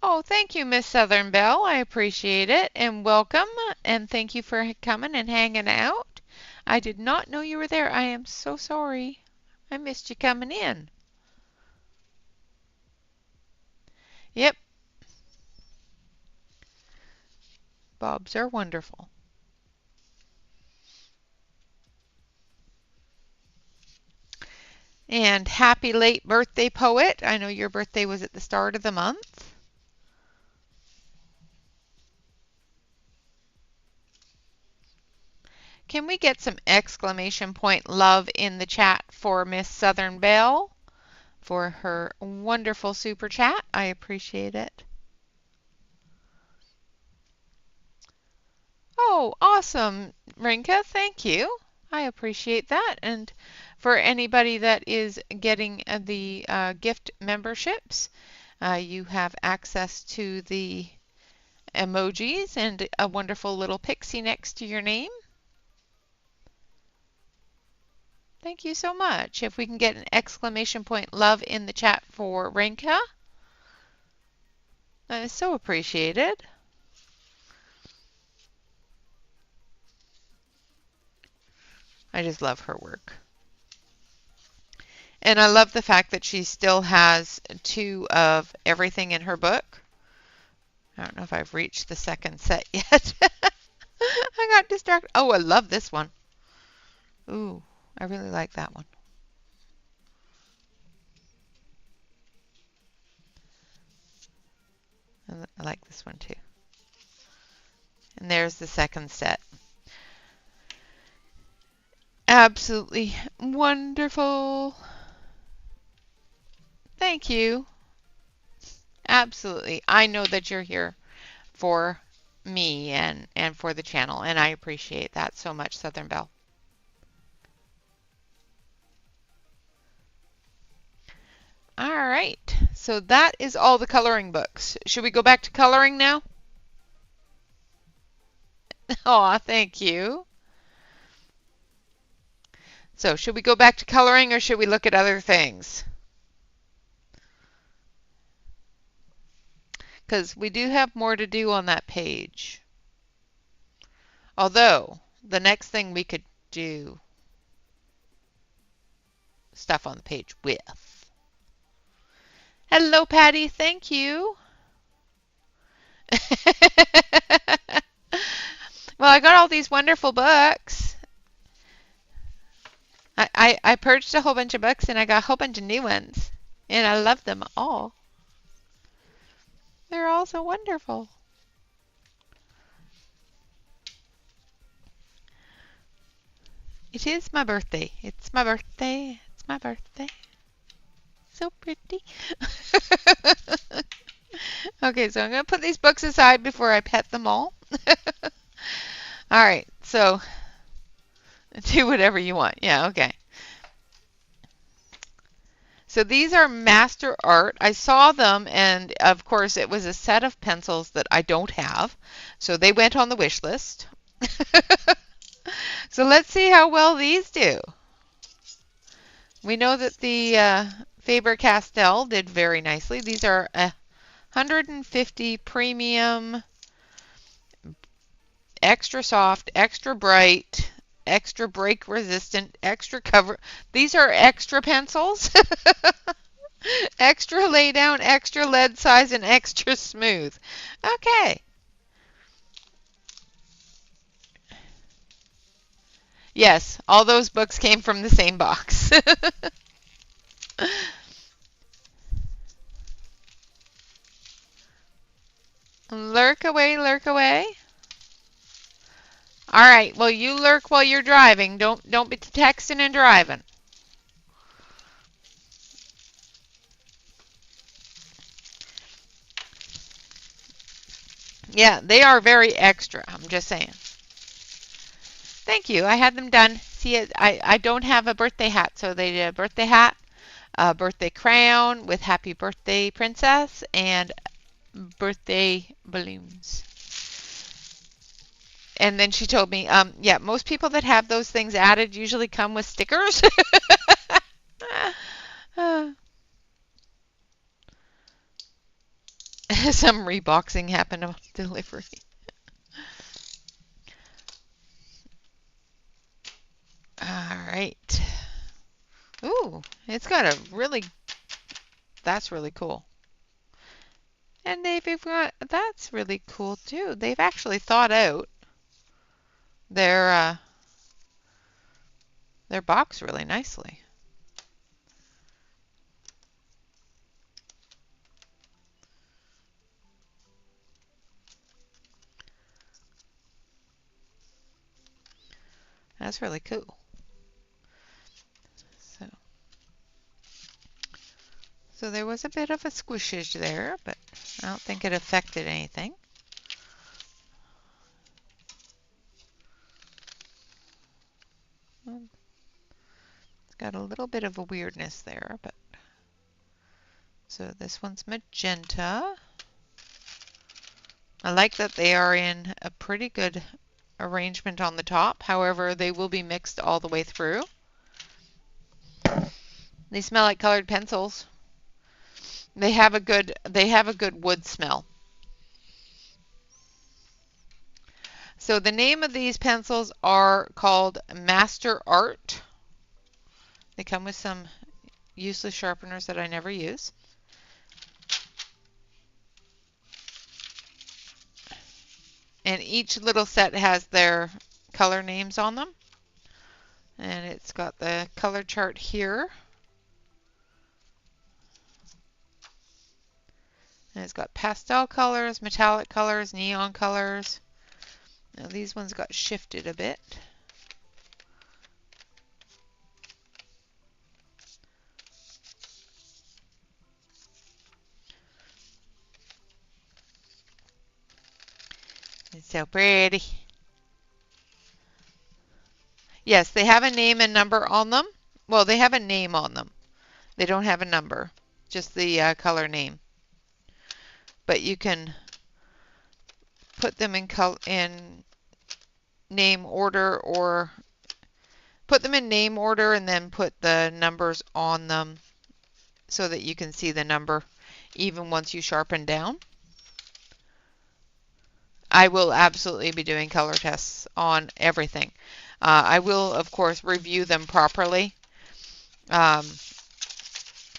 Oh, thank you, Miss Southern Belle. I appreciate it. And welcome. And thank you for coming and hanging out. I did not know you were there. I am so sorry. I missed you coming in. Yep, bobs are wonderful. And happy late birthday, Poet. I know your birthday was at the start of the month. Can we get some exclamation point love in the chat for Miss Southern Belle for her wonderful super chat? I appreciate it. Oh, awesome, Rinka. Thank you. I appreciate that. And for anybody that is getting the gift memberships, you have access to the emojis and a wonderful little pixie next to your name. Thank you so much. If we can get an exclamation point love in the chat for Rinka, that is so appreciated. I just love her work. And I love the fact that she still has 2 of everything in her book. I don't know if I've reached the second set yet. I got distracted. Oh, I love this one. Ooh, I really like that one. I like this one too. And there's the second set. Absolutely wonderful. Thank you. Absolutely. I know that you're here for me and for the channel, and I appreciate that so much, Southern Belle. All right, so that is all the coloring books. Should we go back to coloring now? Aw, thank you. So should we go back to coloring or should we look at other things? Because we do have more to do on that page. Although, the next thing we could do stuff on the page with. Hello, Patty. Thank you. Well, I got all these wonderful books. I purged a whole bunch of books and I got a whole bunch of new ones. And I love them all. They're all so wonderful. It is my birthday. It's my birthday. It's my birthday. So pretty. Okay, so I'm going to put these books aside before I pet them all. All right, so do whatever you want. Yeah, okay. So these are master art. I saw them, and of course it was a set of pencils that I don't have, so they went on the wish list. So let's see how well these do. We know that the Faber-Castell did very nicely. These are 150 premium, extra soft, extra bright, extra break resistant, extra cover. These are extra pencils. Extra lay down, extra lead size, and extra smooth. Okay. Yes, all those books came from the same box. Lurk away, lurk away. All right, well, you lurk while you're driving. Don't be texting and driving. Yeah, they are very extra. I'm just saying. Thank you. I had them done. See, I don't have a birthday hat, so they did a birthday hat, a birthday crown with happy birthday princess, and birthday balloons. And then she told me, yeah, most people that have those things added usually come with stickers. Some reboxing happened on delivery. All right. Ooh, it's got a really, that's really cool. And they've got, that's really cool too. They've actually thought out their box really nicely. That's really cool. So there was a bit of a squishage there, but I don't think it affected anything. It's got a little bit of a weirdness there, but so this one's magenta. I like that they are in a pretty good arrangement on the top. However, they will be mixed all the way through. They smell like colored pencils. They have a good wood smell. So the name of these pencils are called Master Art. They come with some useless sharpeners that I never use. And each little set has their color names on them. And it's got the color chart here. And it's got pastel colors, metallic colors, neon colors. Now these ones got shifted a bit. It's so pretty. Yes, they have a name and number on them. Well, they have a name on them. They don't have a number, just the color name. But you can put them in name order, or put them in name order and then put the numbers on them so that you can see the number even once you sharpen down. I will absolutely be doing color tests on everything. I will, of course, review them properly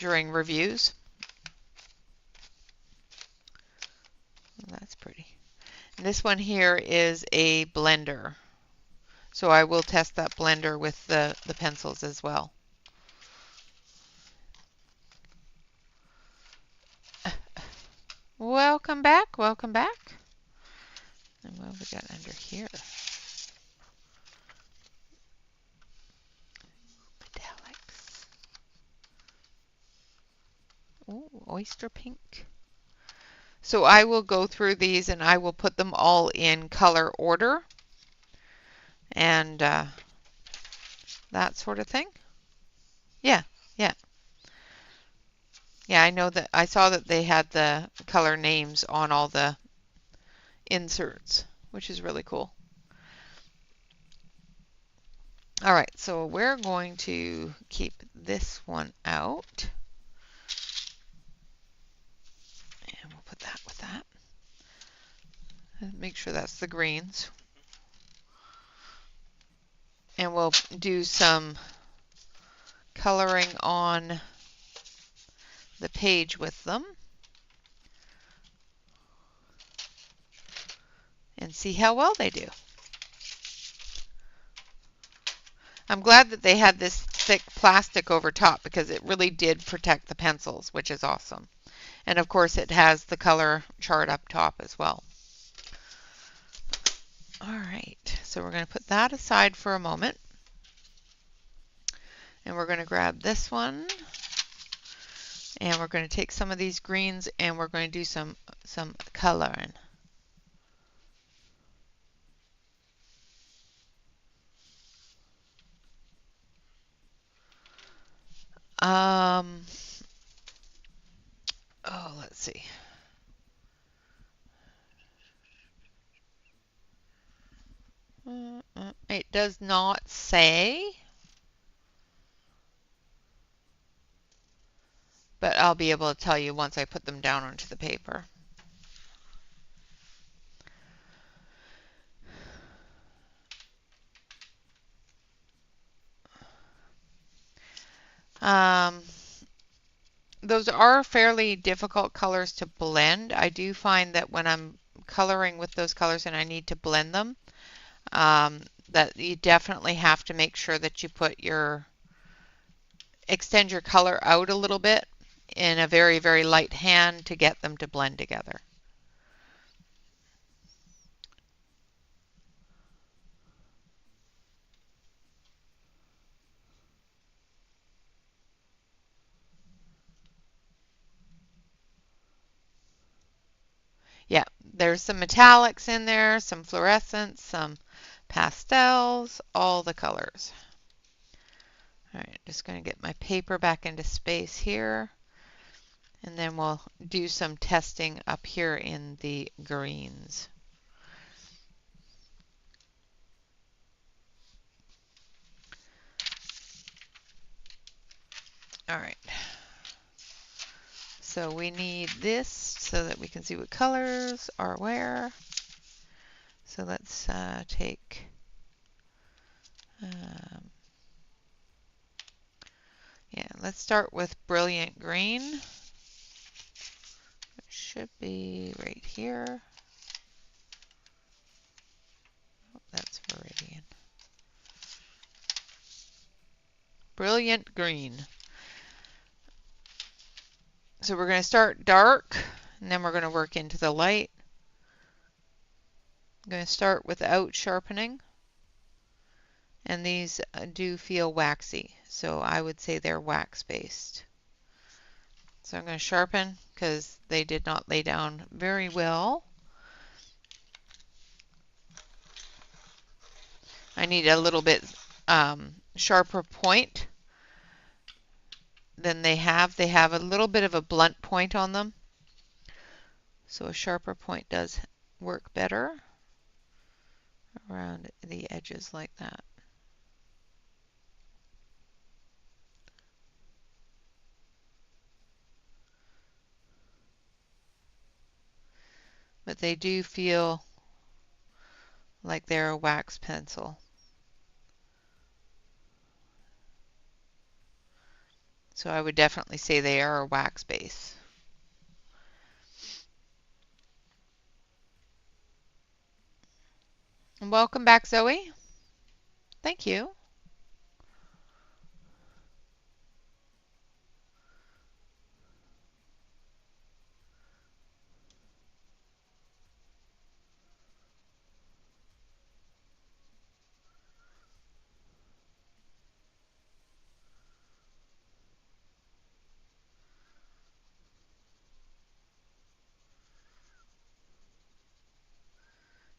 during reviews. That's pretty. And this one here is a blender. So I will test that blender with the pencils as well. Welcome back, welcome back. And what have we got under here? Metallics. Ooh, oyster pink. So I will go through these and I will put them all in color order and that sort of thing. Yeah. Yeah, I know that I saw that they had the color names on all the inserts, which is really cool. All right, so we're going to keep this one out. And we'll put that with that. And make sure that's the greens. And we'll do some coloring on the page with them. And see how well they do. I'm glad that they had this thick plastic over top because it really did protect the pencils, which is awesome. And of course it has the color chart up top as well. All right, so we're going to put that aside for a moment. And we're going to grab this one. And we're going to take some of these greens and we're going to do some coloring. Oh, let's see. It does not say, but I'll be able to tell you once I put them down onto the paper. Those are fairly difficult colors to blend. I do find that when I'm coloring with those colors and I need to blend them, that you definitely have to make sure that you extend your color out a little bit in a very, very light hand to get them to blend together. There's some metallics in there, some fluorescents, some pastels, all the colors. All right, just going to get my paper back into space here, and then we'll do some testing up here in the greens. All right. So we need this so that we can see what colors are where. So let's take yeah, let's start with brilliant green. It should be right here. Oh, that's Viridian. Brilliant green. So we're going to start dark, and then we're going to work into the light. I'm going to start without sharpening. And these do feel waxy, so I would say they're wax-based. So I'm going to sharpen because they did not lay down very well. I need a little bit sharper point than they have. They have a little bit of a blunt point on them, so a sharper point does work better around the edges like that. But they do feel like they're a wax pencil. So I would definitely say they are a wax base. And welcome back, Zoe. Thank you.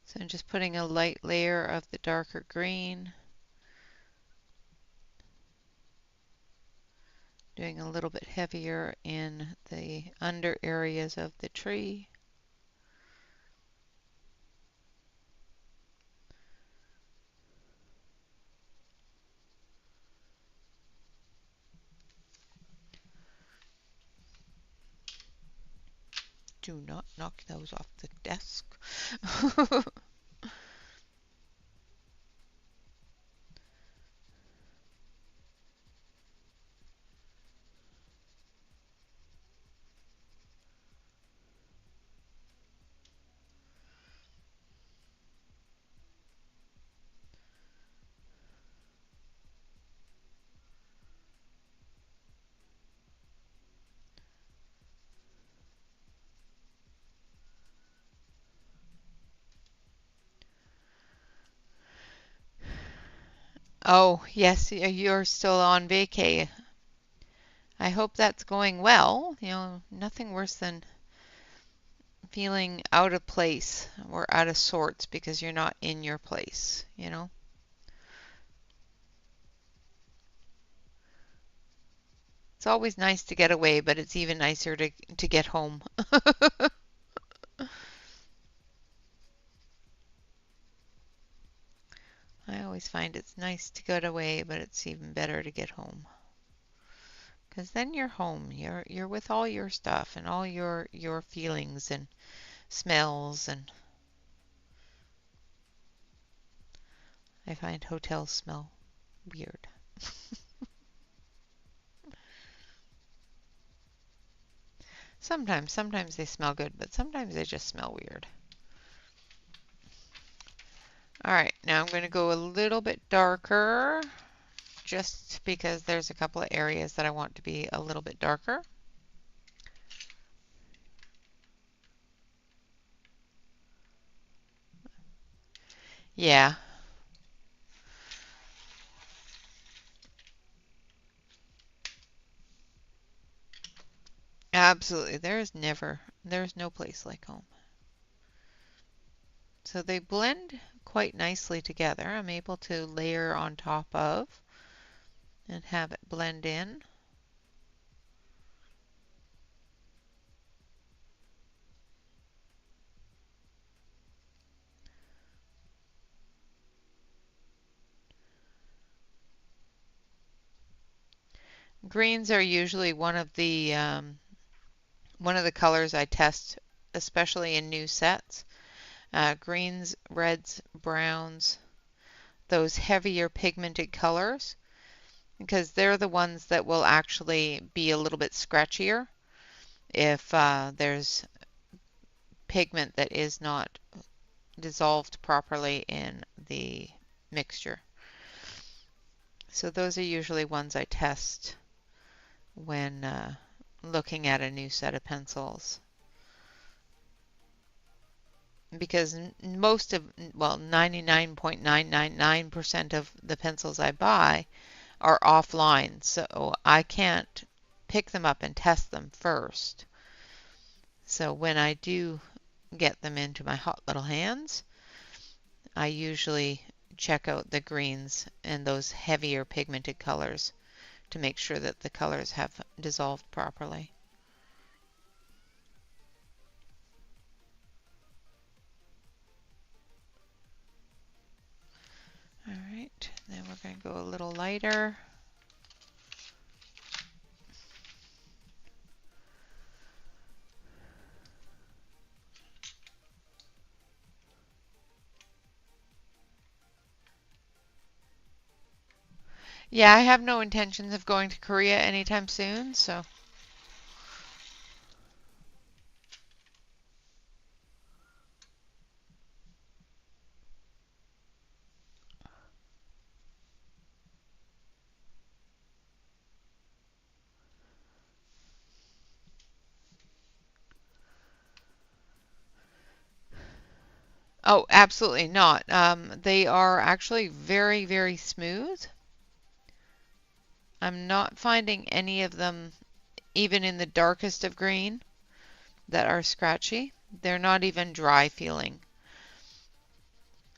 So I'm just putting a light layer of the darker green. Doing a little bit heavier in the under areas of the tree. Do not knock those off the desk. Oh, yes, you're still on vacay. I hope that's going well. You know, nothing worse than feeling out of place or out of sorts because you're not in your place, you know? It's always nice to get away, but it's even nicer to get home. I always find it's nice to get away, but it's even better to get home. Because then you're home. You're with all your stuff and all your feelings and smells, and I find hotels smell weird. Sometimes they smell good, but sometimes they just smell weird. All right, now I'm going to go a little bit darker just because there's a couple of areas that I want to be a little bit darker. Yeah. Absolutely. There's no place like home. So they blend quite nicely together. I'm able to layer on top of and have it blend in. Greens are usually one of the colors I test, especially in new sets. Greens, reds, browns, those heavier pigmented colors, because they're the ones that will actually be a little bit scratchier if there's pigment that is not dissolved properly in the mixture. So those are usually ones I test when looking at a new set of pencils. Because most of, well, 99.999% of the pencils I buy are offline, so I can't pick them up and test them first. So when I do get them into my hot little hands, I usually check out the greens and those heavier pigmented colors to make sure that the colors have dissolved properly. All right, then we're going to go a little lighter. Yeah, I have no intentions of going to Korea anytime soon, so. Oh, absolutely not. They are actually very, very smooth. I'm not finding any of them, even in the darkest of green, that are scratchy. They're not even dry feeling.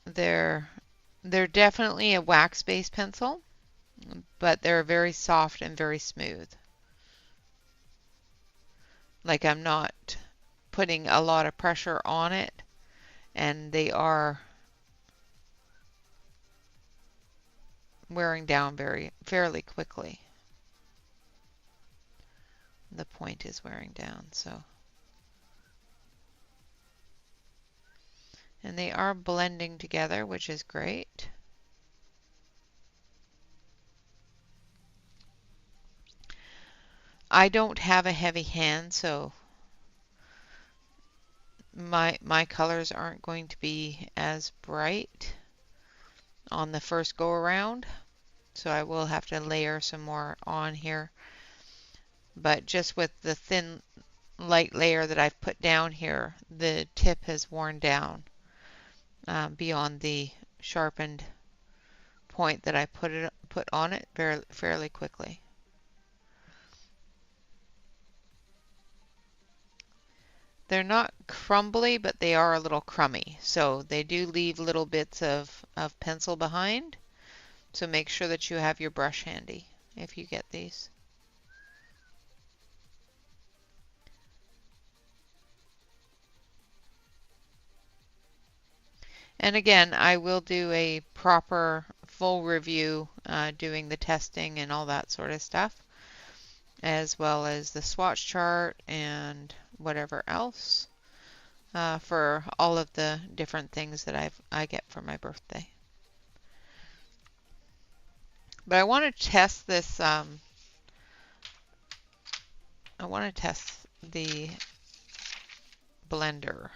They're definitely a wax-based pencil, but they're very soft and very smooth. Like I'm not putting a lot of pressure on it, and they are wearing down fairly quickly. The point is wearing down, so. And they are blending together, which is great. I don't have a heavy hand, so my colors aren't going to be as bright on the first go around. So I will have to layer some more on here. But just with the thin light layer that I've put down here, the tip has worn down beyond the sharpened point that I put on it fairly quickly. They're not crumbly, but they are a little crummy. So they do leave little bits of pencil behind. So make sure that you have your brush handy if you get these. And again, I will do a proper full review doing the testing and all that sort of stuff, as well as the swatch chart and whatever else for all of the different things that I get for my birthday. But I want to test this. I want to test the blender.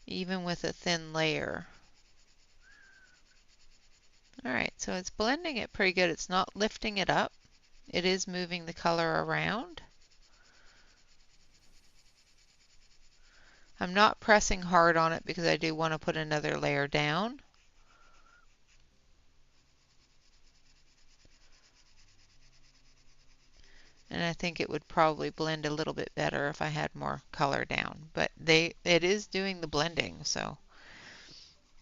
Even with a thin layer. Alright, so it's blending it pretty good. It's not lifting it up. It is moving the color around. I'm not pressing hard on it because I do want to put another layer down. And I think it would probably blend a little bit better if I had more color down. But it is doing the blending, so.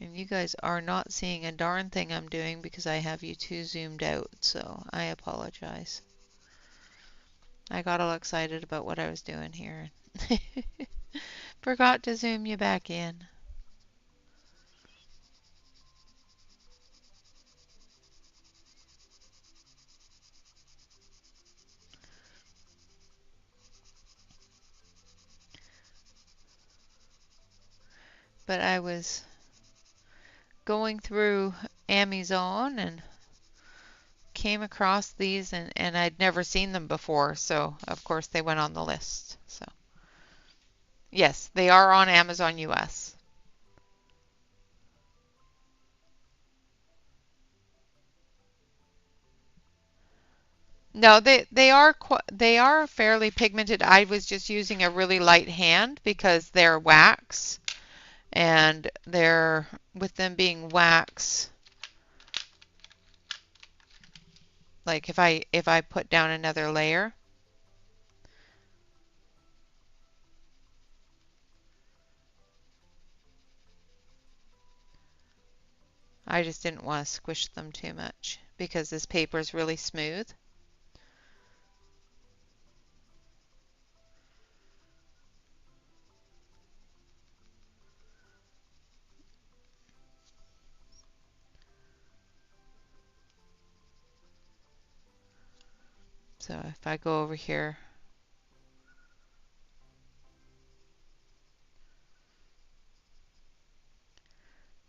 And you guys are not seeing a darn thing I'm doing because I have you too zoomed out, so I apologize. I got all excited about what I was doing here. Forgot to zoom you back in. But I was going through Amazon and came across these, and I'd never seen them before, so of course they went on the list. So yes, they are on Amazon US. No, they are fairly pigmented. I was just using a really light hand because they're wax, and they're, with them being wax, like if I put down another layer, I just didn't want to squish them too much because this paper is really smooth. So if I go over here,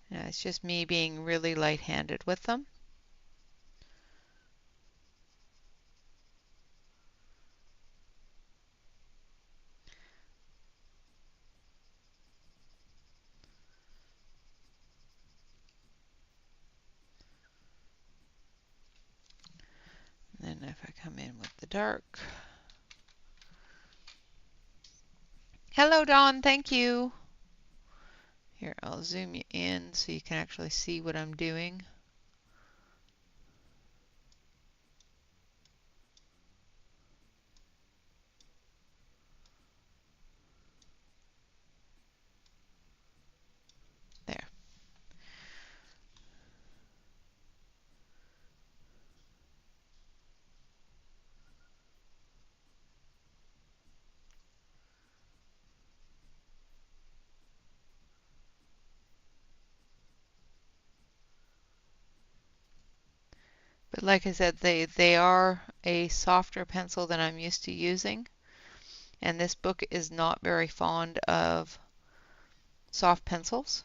yeah, it's just me being really light-handed with them. And then if I come in with the dark. Hello, Dawn. Thank you. Here, I'll zoom you in so you can actually see what I'm doing. There. But like I said, they are a softer pencil than I'm used to using. And this book is not very fond of soft pencils.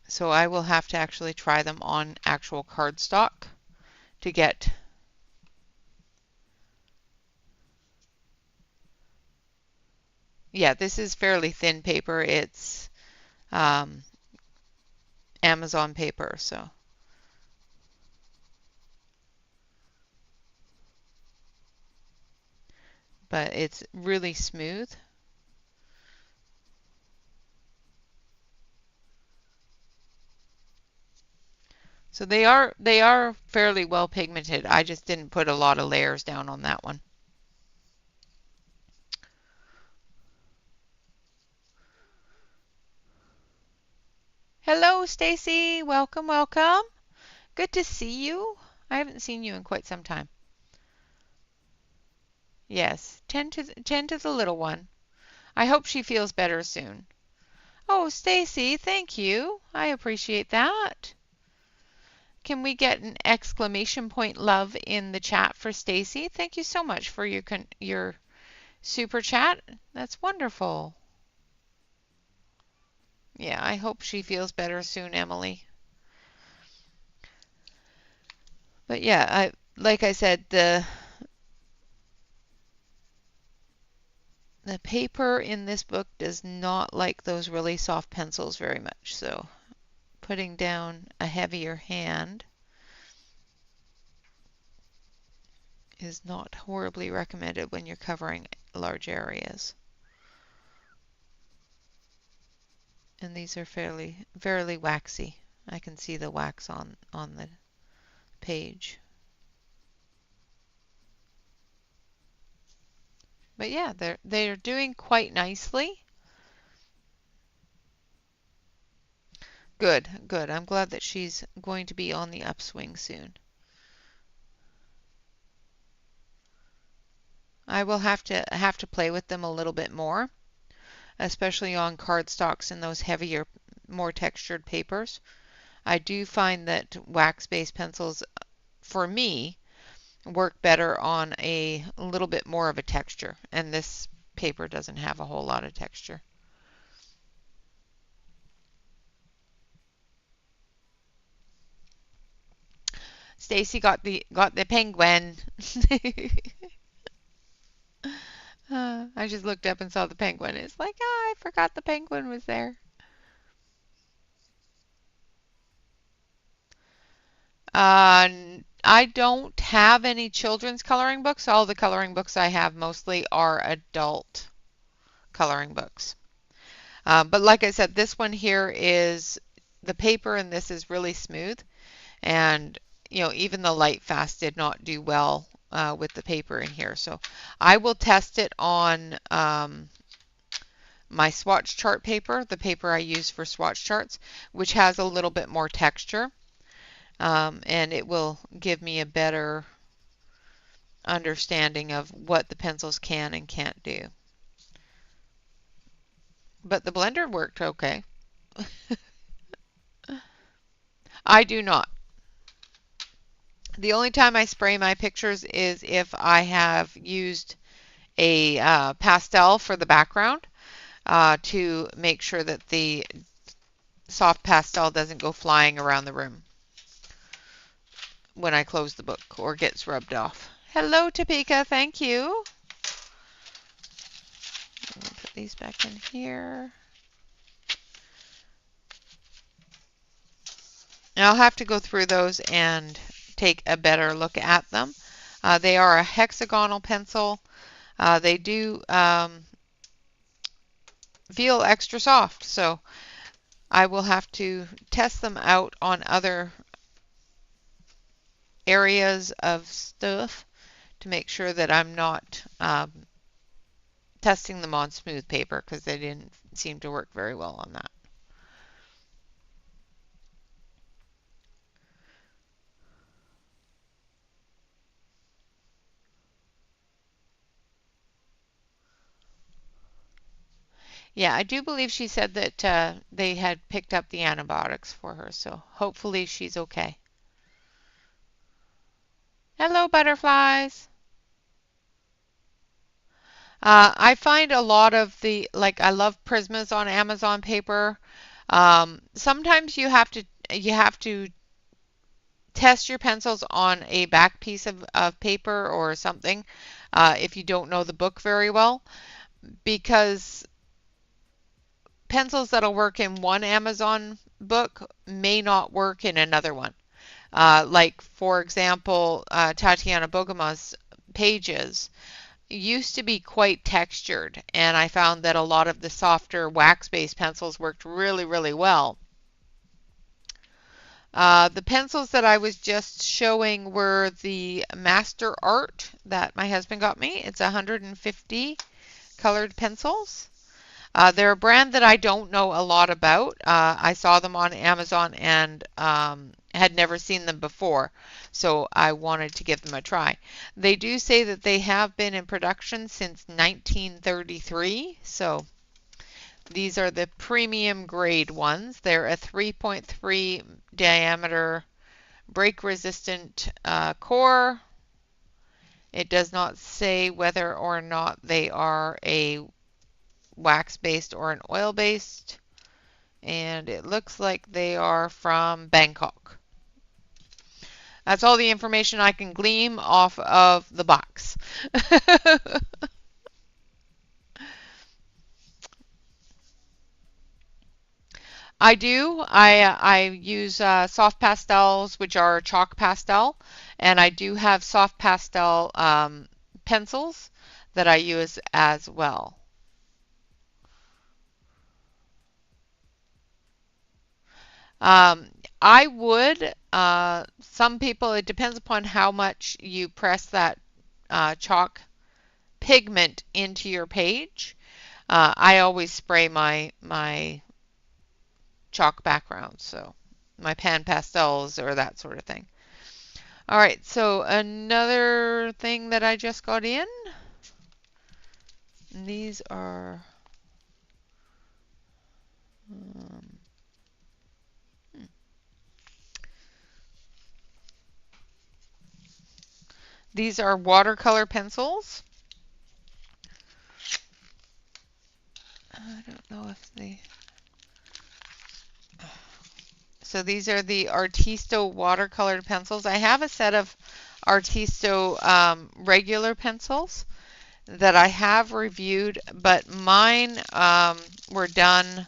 So I will have to actually try them on actual cardstock to get. Yeah, this is fairly thin paper. It's Amazon paper, so. But it's really smooth. So they are fairly well pigmented. I just didn't put a lot of layers down on that one. Hello, Stacy. Welcome, welcome. Good to see you. I haven't seen you in quite some time. Yes, tend to the little one. I hope she feels better soon. Oh, Stacy, thank you. I appreciate that. Can we get an exclamation point love in the chat for Stacy? Thank you so much for your super chat. That's wonderful. Yeah, I hope she feels better soon, Emily. But yeah, like I said, the paper in this book does not like those really soft pencils very much. So putting down a heavier hand is not horribly recommended when you're covering large areas. And these are fairly waxy. I can see the wax on the page. But yeah, they're doing quite nicely. Good, good. I'm glad that she's going to be on the upswing soon. I will have to play with them a little bit more, especially on cardstocks and those heavier, more textured papers. I do find that wax-based pencils, for me, work better on a little bit more of a texture, and this paper doesn't have a whole lot of texture. Stacy got the penguin. I just looked up and saw the penguin. It's like, oh, I forgot the penguin was there. I don't have any children's coloring books. All the coloring books I have mostly are adult coloring books. But like I said, this one here is the paper, and this is really smooth. And even the light fast did not do well with the paper in here. So I will test it on my swatch chart paper, the paper I use for swatch charts, which has a little bit more texture. And it will give me a better understanding of what the pencils can and can't do. But the blender worked okay. I do not. The only time I spray my pictures is if I have used a pastel for the background to make sure that the soft pastel doesn't go flying around the room when I close the book or gets rubbed off. Hello, Topeka. Thank you. Put these back in here. And I'll have to go through those and take a better look at them. They are a hexagonal pencil. They do feel extra soft, so I will have to test them out on other areas of stuff to make sure that I'm not testing them on smooth paper, because they didn't seem to work very well on that. Yeah, I do believe she said that they had picked up the antibiotics for her, so hopefully she's okay. Hello, butterflies. I find a lot of I love Prismas on Amazon paper. Sometimes you have to test your pencils on a back piece of paper or something if you don't know the book very well, because pencils that'll work in one Amazon book may not work in another one. Like, for example, Tatiana Bogama's pages used to be quite textured, and I found that a lot of the softer wax-based pencils worked really, really well. The pencils that I was just showing were the Master Art that my husband got me. It's 150 colored pencils. They're a brand that I don't know a lot about. I saw them on Amazon and had never seen them before, so I wanted to give them a try. They do say that they have been in production since 1933, so these are the premium grade ones. They're a 3.3 diameter break resistant core. It does not say whether or not they are a wax-based or an oil-based, and it looks like they are from Bangkok. That's all the information I can glean off of the box. I do. I use soft pastels, which are chalk pastel, and I do have soft pastel pencils that I use as well. I would. Some people, it depends upon how much you press that chalk pigment into your page. I always spray my chalk backgrounds, so my pan pastels or that sort of thing. All right, so another thing that I just got in. These are um, these are watercolor pencils. I don't know if they... So these are the Artisto watercolored pencils. I have a set of Artisto regular pencils that I have reviewed, but mine were done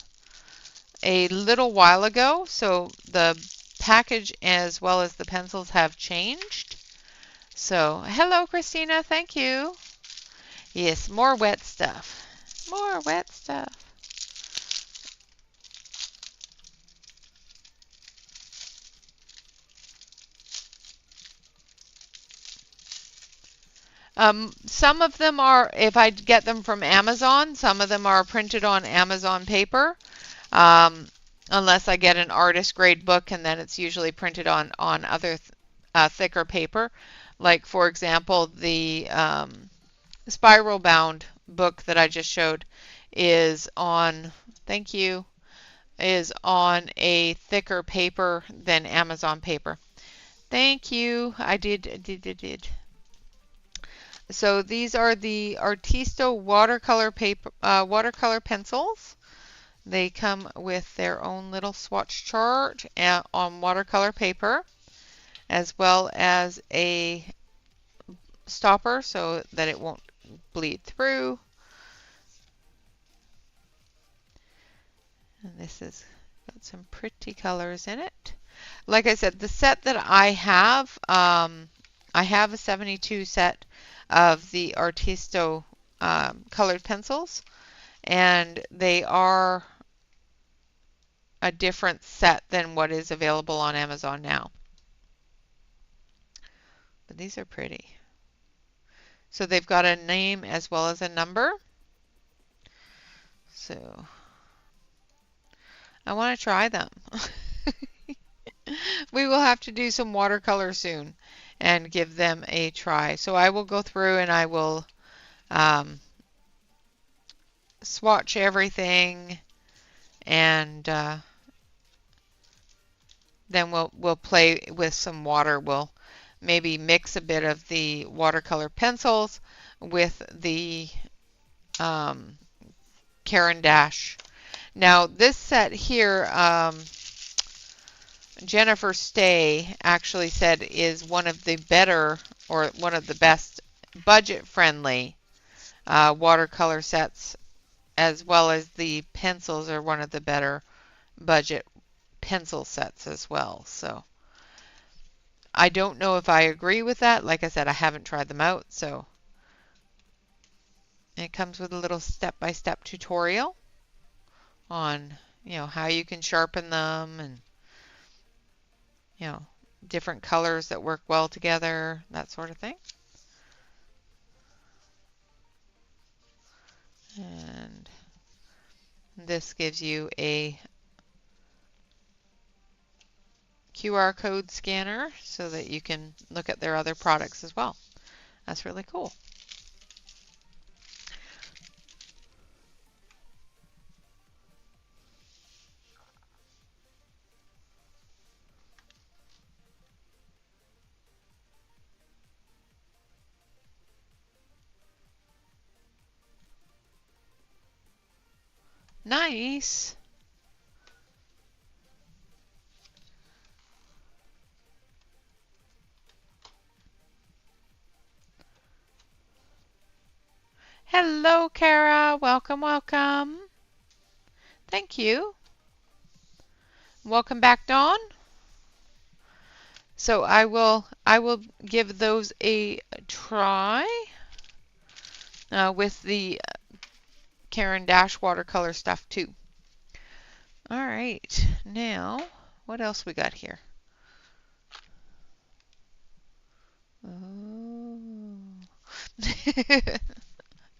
a little while ago, so the package as well as the pencils have changed. So, hello Christina, thank you. Yes, more wet stuff. More wet stuff. Some of them are, if I get them from Amazon, some of them are printed on Amazon paper, unless I get an artist grade book, and then it's usually printed on other thicker paper. Like, for example, the spiral bound book that I just showed is on, thank you, is on a thicker paper than Amazon paper. Thank you. I did. So these are the Artisto watercolor paper, watercolor pencils. They come with their own little swatch chart on watercolor paper, as well as a stopper so that it won't bleed through. And this has got some pretty colors in it. Like I said, the set that I have a 72 set of the Artisto colored pencils, and they are a different set than what is available on Amazon now. But these are pretty. So they've got a name as well as a number. So I want to try them. We will have to do some watercolor soon and give them a try. So I will go through and I will swatch everything, and then we'll play with some water. We'll maybe mix a bit of the watercolor pencils with the Caran Dash. Now this set here, Jennifer Stay actually said is one of the better, or one of the best budget-friendly watercolor sets, as well as the pencils are one of the better budget pencil sets as well. So I don't know if I agree with that. Like I said, I haven't tried them out, so it comes with a little step-by-step tutorial on, how you can sharpen them, and different colors that work well together, that sort of thing. And this gives you a QR code scanner so that you can look at their other products as well. That's really cool. Nice. Hello, Kara. Welcome, welcome. Thank you. Welcome back, Dawn. So I will give those a try with the Caran Dash watercolor stuff too. All right, now what else we got here? Oh.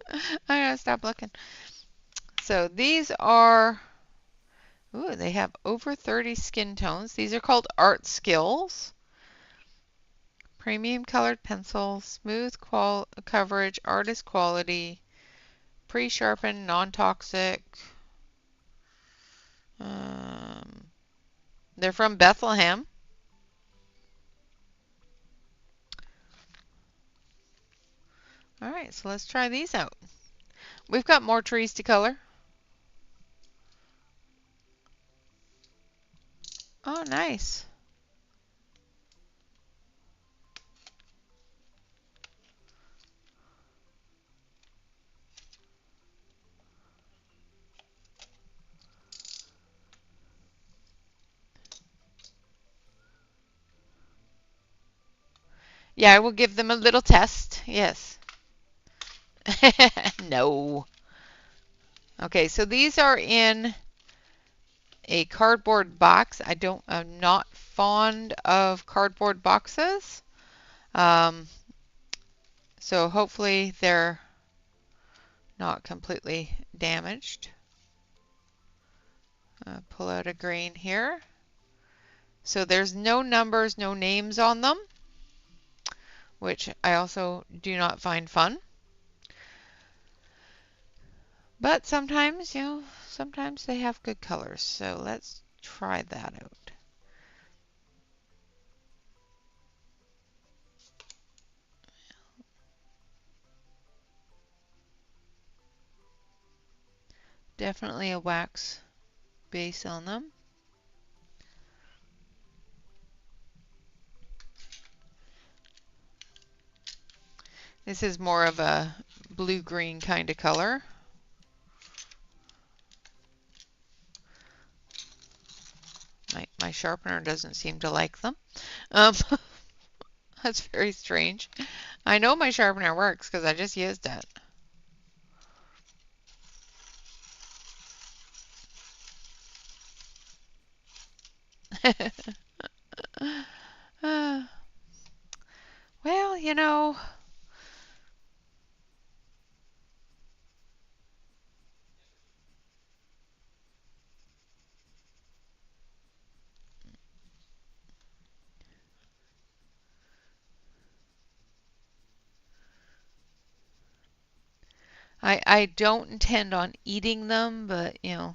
I gotta stop looking. So these are, ooh, they have over 30 skin tones. These are called Art Skills. Premium colored pencil, smooth coverage, artist quality, pre-sharpened, non-toxic. Um, they're from Bethlehem. All right, so let's try these out. We've got more trees to color. Oh, nice. Yeah, I will give them a little test. Yes. No. Okay, so these are in a cardboard box. I'm not fond of cardboard boxes. Um, so hopefully they're not completely damaged. Pull out a green here. So there's no numbers, no names on them, which I also do not find fun. But sometimes, sometimes they have good colors. So let's try that out. Definitely a wax base on them. This is more of a blue-green kind of color. My sharpener doesn't seem to like them. Um, that's very strange. I know my sharpener works because I just used it. Well, I don't intend on eating them, but yeah,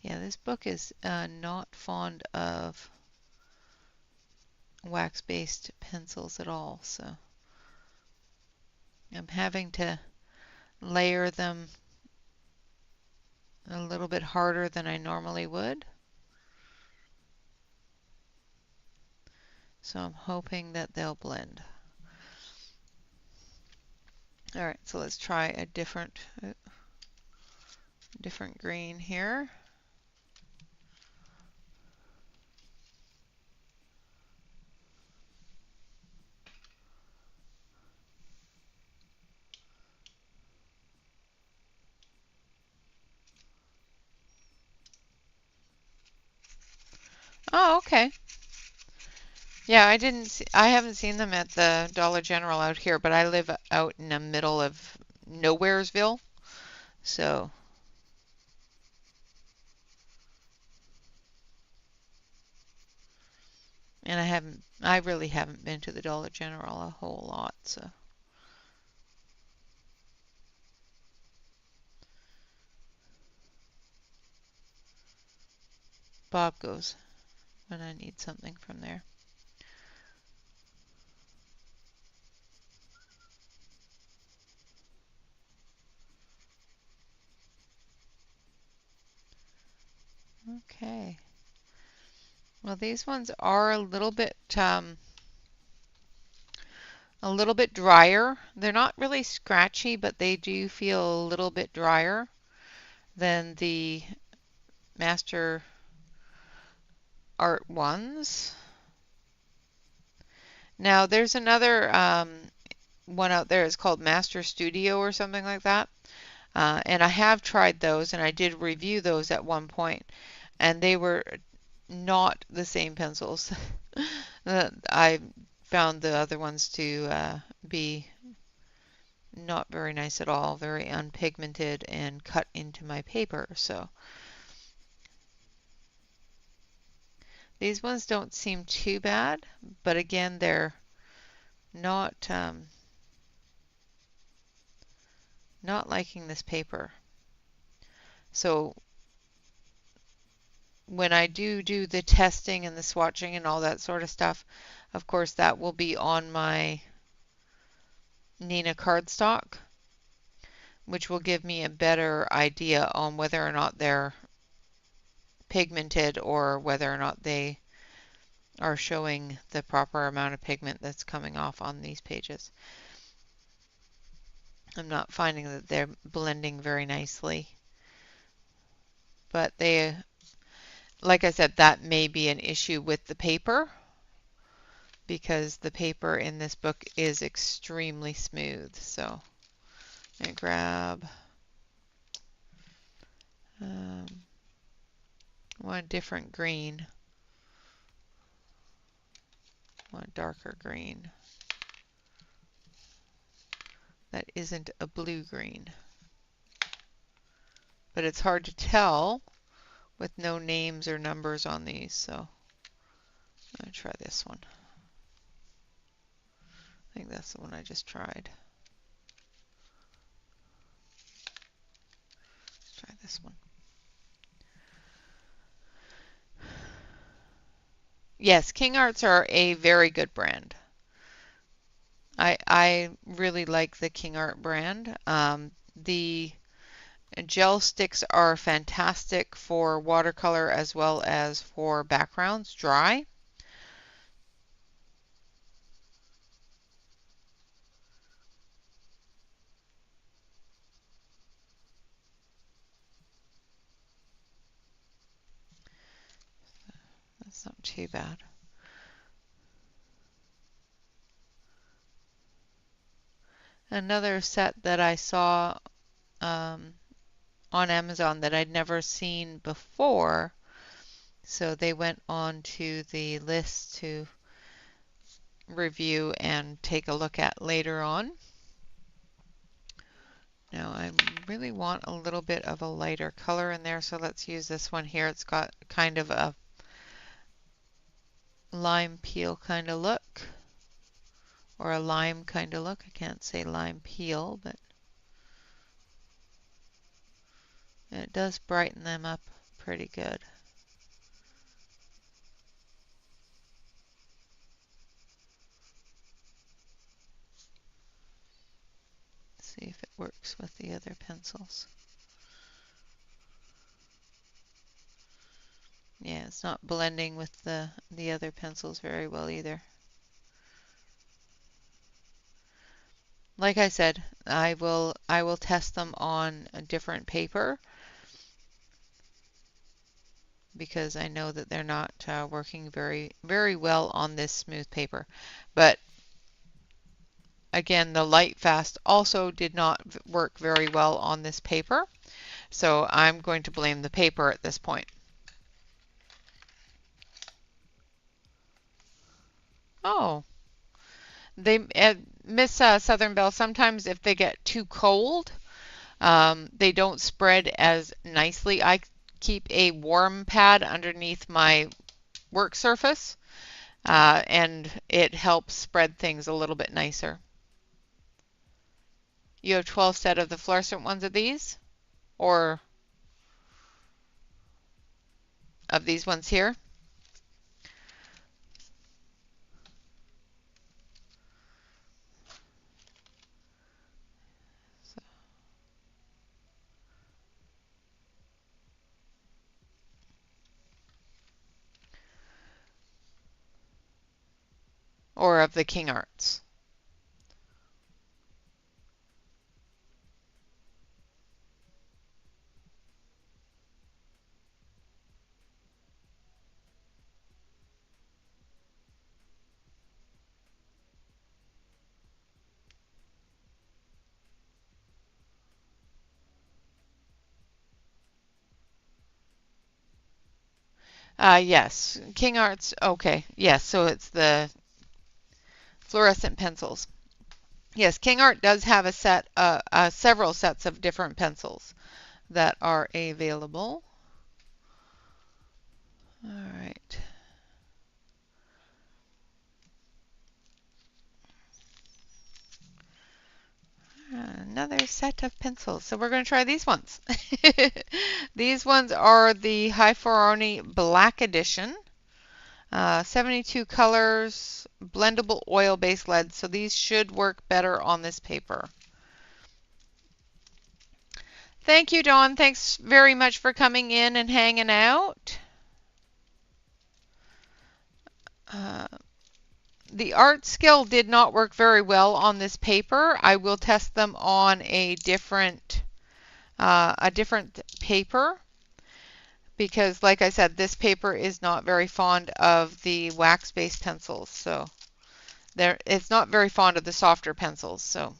this book is not fond of wax-based pencils at all, so I'm having to layer them a little bit harder than I normally would. So I'm hoping that they'll blend. All right, so let's try a different green here. Oh, okay. Yeah, I haven't seen them at the Dollar General out here, but I live out in the middle of Nowheresville. So, and I really haven't been to the Dollar General a whole lot, so. Bob goes when I need something from there. Okay. Well, these ones are a little bit drier. They're not really scratchy, but they do feel a little bit drier than the Master Art ones. Now, there's another one out there. It's called Master Studio or something like that. And I have tried those, and I did review those at one point, and they were not the same pencils. I found the other ones to be not very nice at all, very unpigmented and cut into my paper. So these ones don't seem too bad, but again, they're not not liking this paper. So when I do the testing and the swatching and all that sort of stuff, of course that will be on my Nina cardstock, which will give me a better idea on whether or not they're pigmented or whether or not they are showing the proper amount of pigment that's coming off on these pages. I'm not finding that they're blending very nicely, but they, like I said, that may be an issue with the paper because the paper in this book is extremely smooth. So I'm going to grab one different green, one darker green that isn't a blue green. But it's hard to tell with no names or numbers on these, so I'm going to try this one. I think that's the one I just tried. Let's try this one. Yes, King Arts are a very good brand. I really like the King Art brand. The gel sticks are fantastic for watercolor as well as for backgrounds, dry. That's not too bad. Another set that I saw on Amazon that I'd never seen before, so they went on to the list to review and take a look at later on. Now I really want a little bit of a lighter color in there, so let's use this one here. It's got kind of a lime peel kind of look, or a lime kind of look. I can't say lime peel, but it does brighten them up pretty good. See if it works with the other pencils. Yeah, it's not blending with the other pencils very well either. Like I said, I will test them on a different paper because I know that they're not working very well on this smooth paper. But again, the Light Fast also did not work very well on this paper, so I'm going to blame the paper at this point. Oh, they Miss Southern Belle, sometimes if they get too cold, they don't spread as nicely. I keep a warm pad underneath my work surface, and it helps spread things a little bit nicer. You have 12 set of the fluorescent ones of these, or of these ones here. So, or of the King Arts. Yes, King Art's okay. Yes, so it's the fluorescent pencils. Yes, King Art does have a several sets of different pencils that are available. All right. Another set of pencils. So we're going to try these ones. These ones are the High Faroni Black Edition. 72 colors, blendable oil-based lead. So these should work better on this paper. Thank you, Dawn. Thanks very much for coming in and hanging out. Uh, the art skill did not work very well on this paper. I will test them on a different paper because, like I said, this paper is not very fond of the wax-based pencils. So it's not very fond of the softer pencils. So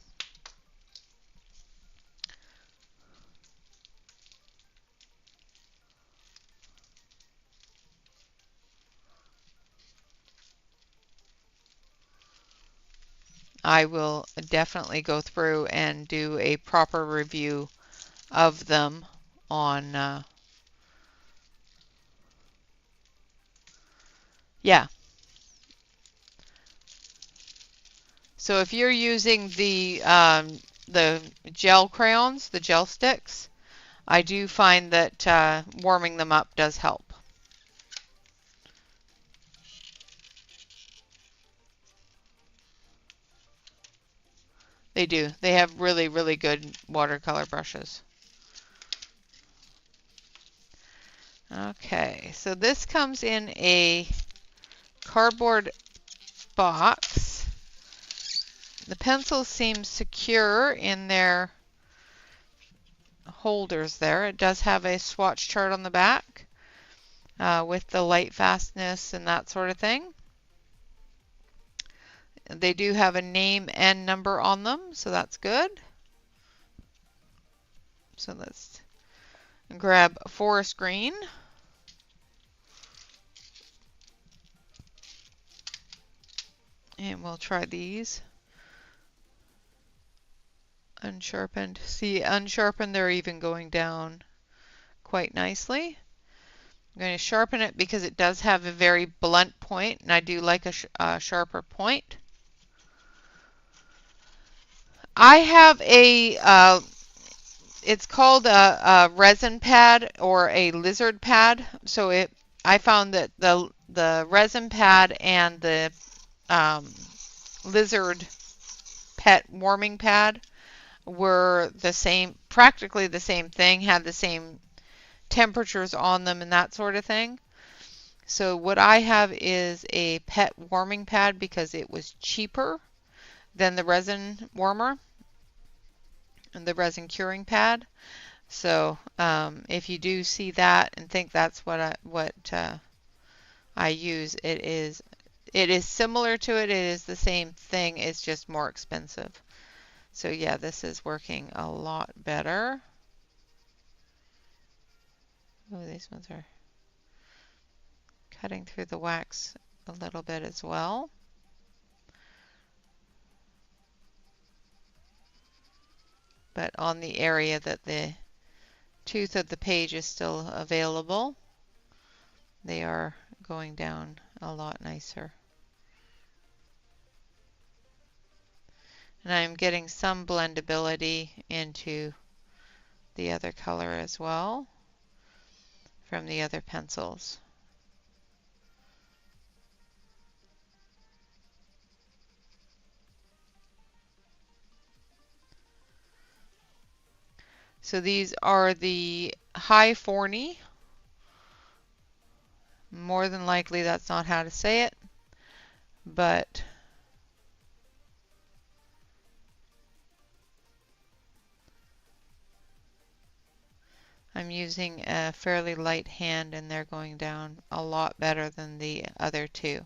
I will definitely go through and do a proper review of them on, yeah. So if you're using the gel crayons, the gel sticks, I do find that warming them up does help. They do. They have really, really good watercolor brushes. Okay, so this comes in a cardboard box. The pencils seem secure in their holders there. It does have a swatch chart on the back with the light fastness and that sort of thing. They do have a name and number on them, so that's good. So let's grab forest green. And we'll try these. Unsharpened. See, unsharpened, they're even going down quite nicely. I'm going to sharpen it because it does have a very blunt point, and I do like a sharper point. I have it's called a resin pad or a lizard pad. So I found that the resin pad and the lizard pet warming pad were the same, practically the same thing, had the same temperatures on them and that sort of thing. So what I have is a pet warming pad because it was cheaper than the resin warmer and the resin curing pad. So if you do see that and think that's what I use, it is similar to it. It is the same thing. It's just more expensive. So yeah, this is working a lot better. Oh, these ones are cutting through the wax a little bit as well. But on the area that the tooth of the page is still available, they are going down a lot nicer. And I'm getting some blendability into the other color as well from the other pencils. So these are the High Faroni. More than likely that's not how to say it, but I'm using a fairly light hand and they're going down a lot better than the other two.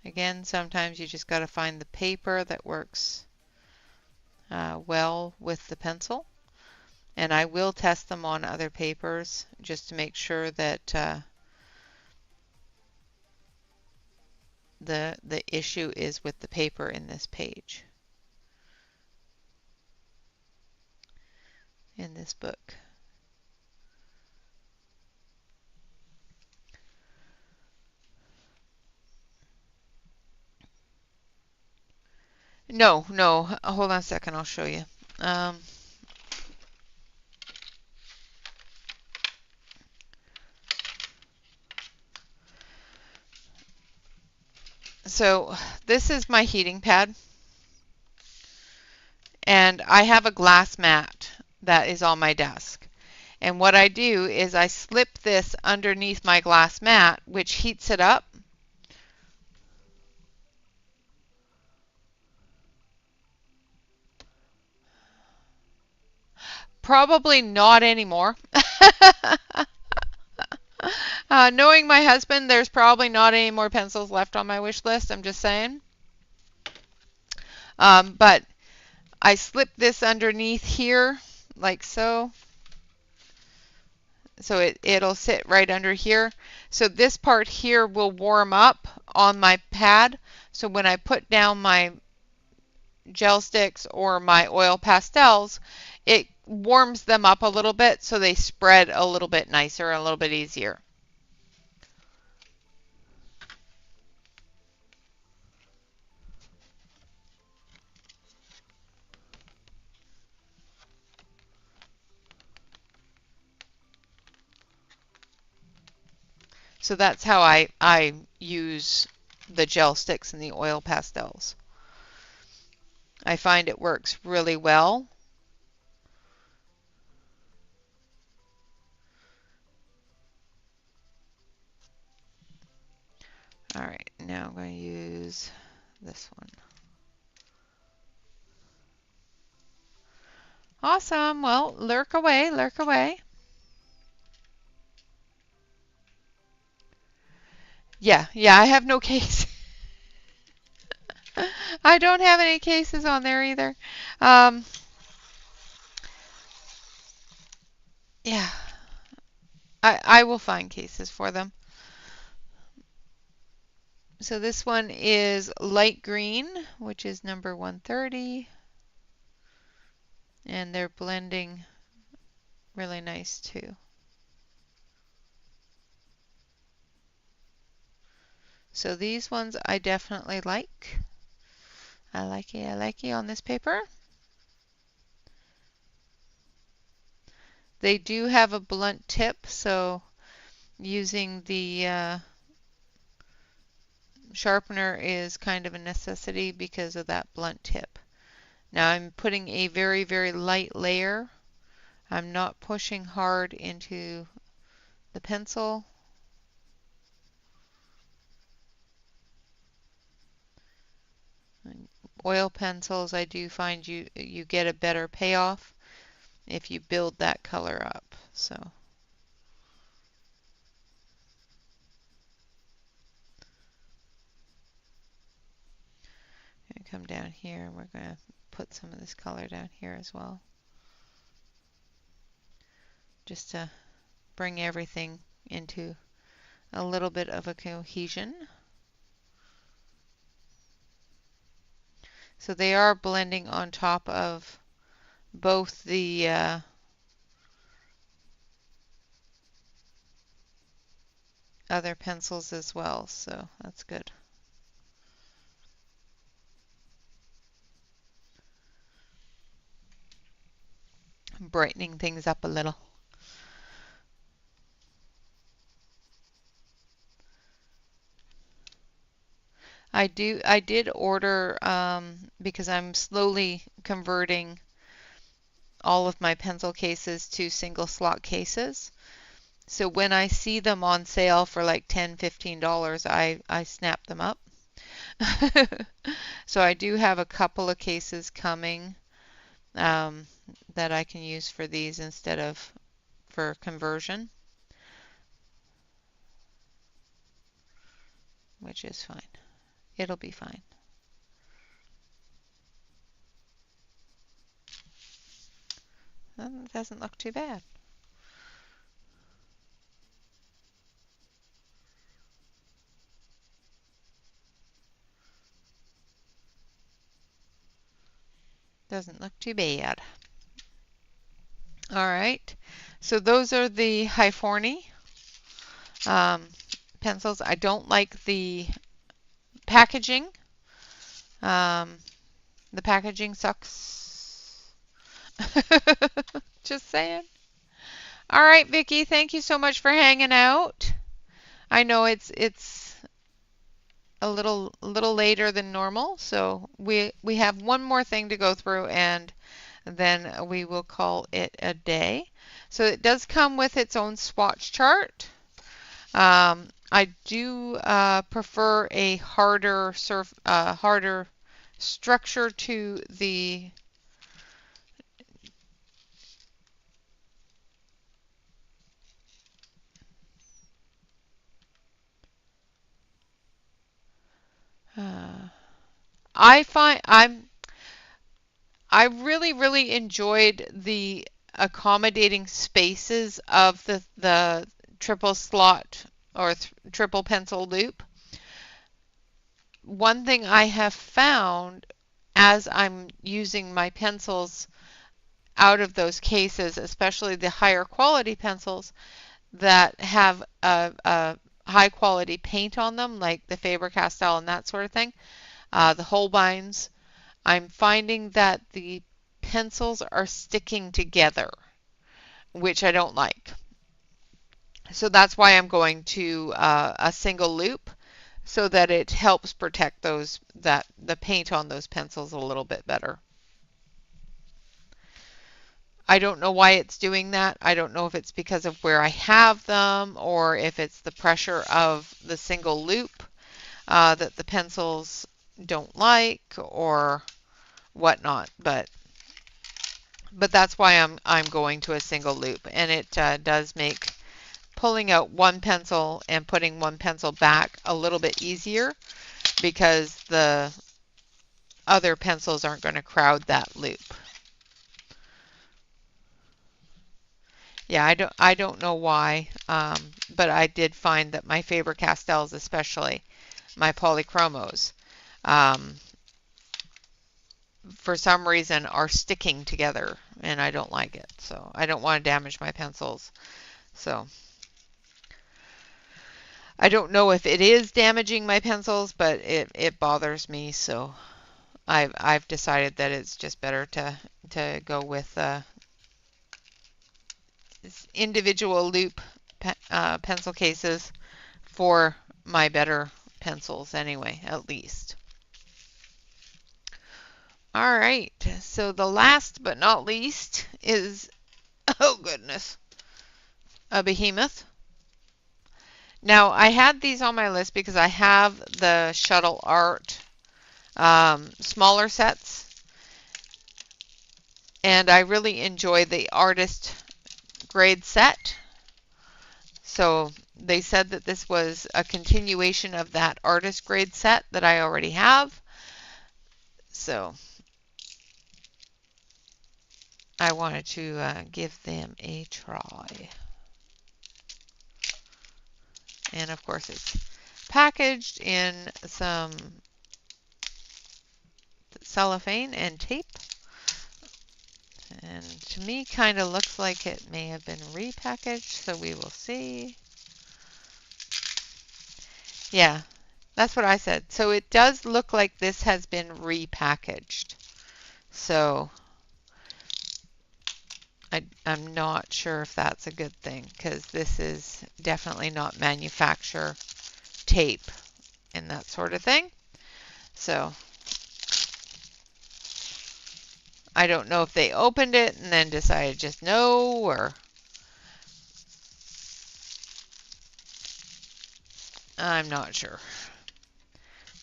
Again, sometimes you just got to find the paper that works well with the pencil. And I will test them on other papers just to make sure that the issue is with the paper in this page, in this book. No, no, hold on a second, I'll show you. So this is my heating pad, and I have a glass mat that is on my desk. And what I do is I slip this underneath my glass mat, which heats it up. Probably not anymore. Knowing my husband, there's probably not any more pencils left on my wish list. I'm just saying. But I slip this underneath here like so. So it'll sit right under here. So this part here will warm up on my pad. So when I put down my gel sticks or my oil pastels, it warms them up a little bit so they spread a little bit nicer, a little bit easier. So that's how I use the gel sticks and the oil pastels. I find it works really well. All right, now I'm going to use this one. Awesome. Well, lurk away, lurk away. Yeah, I have no case. I don't have any cases on there either. Yeah, I will find cases for them. So this one is light green, which is number 130. And they're blending really nice too. So these ones I definitely like. I like it on this paper. They do have a blunt tip, so using the sharpener is kind of a necessity because of that blunt tip. Now I'm putting a very, very light layer. I'm not pushing hard into the pencil. Oil pencils, I do find you get a better payoff if you build that color up. So I'm going to come down here and we're going to put some of this color down here as well, just to bring everything into a little bit of a cohesion. So they are blending on top of both the other pencils as well, so that's good. Brightening things up a little. I did order because I'm slowly converting all of my pencil cases to single slot cases. So when I see them on sale for like $10, $15, I snap them up. So I do have a couple of cases coming that I can use for these instead of for conversion, which is fine. It'll be fine. It doesn't look too bad. Doesn't look too bad. All right, so those are the High-Forny pencils. I don't like the packaging. Um, the packaging sucks. Just saying. All right, Vicky, thank you so much for hanging out. I know it's a little later than normal, so we have one more thing to go through and then we will call it a day. So it does come with its own swatch chart. I do prefer a harder structure to the uh, I really enjoyed the accommodating spaces of the triple slot or triple pencil loop. One thing I have found as I'm using my pencils out of those cases, especially the higher quality pencils that have a high quality paint on them, like the Faber-Castell and that sort of thing, the Holbeins, I'm finding that the pencils are sticking together, which I don't like. So that's why I'm going to a single loop so that it helps protect the paint on those pencils a little bit better. I don't know why it's doing that. I don't know if it's because of where I have them or if it's the pressure of the single loop that the pencils don't like or whatnot. But that's why I'm going to a single loop, and it does make pulling out one pencil and putting one pencil back a little bit easier because the other pencils aren't going to crowd that loop. Yeah, I don't know why, but I did find that my Faber-Castells, especially my polychromos, um, for some reason are sticking together, and I don't like it. So I don't want to damage my pencils. So I don't know if it is damaging my pencils, but it bothers me. So I've decided that it's just better to go with individual loop pencil cases for my better pencils anyway, at least. All right, so the last but not least is, oh goodness, a behemoth. Now, I had these on my list because I have the Shuttle Art smaller sets, and I really enjoy the artist grade set. So they said that this was a continuation of that artist grade set that I already have. So I wanted to give them a try. And of course it's packaged in some cellophane and tape. And to me kind of looks like it may have been repackaged, so we will see. Yeah, that's what I said. So it does look like this has been repackaged. So I'm not sure if that's a good thing because this is definitely not manufacturer tape and that sort of thing. So I don't know if they opened it and then decided just no, or I'm not sure.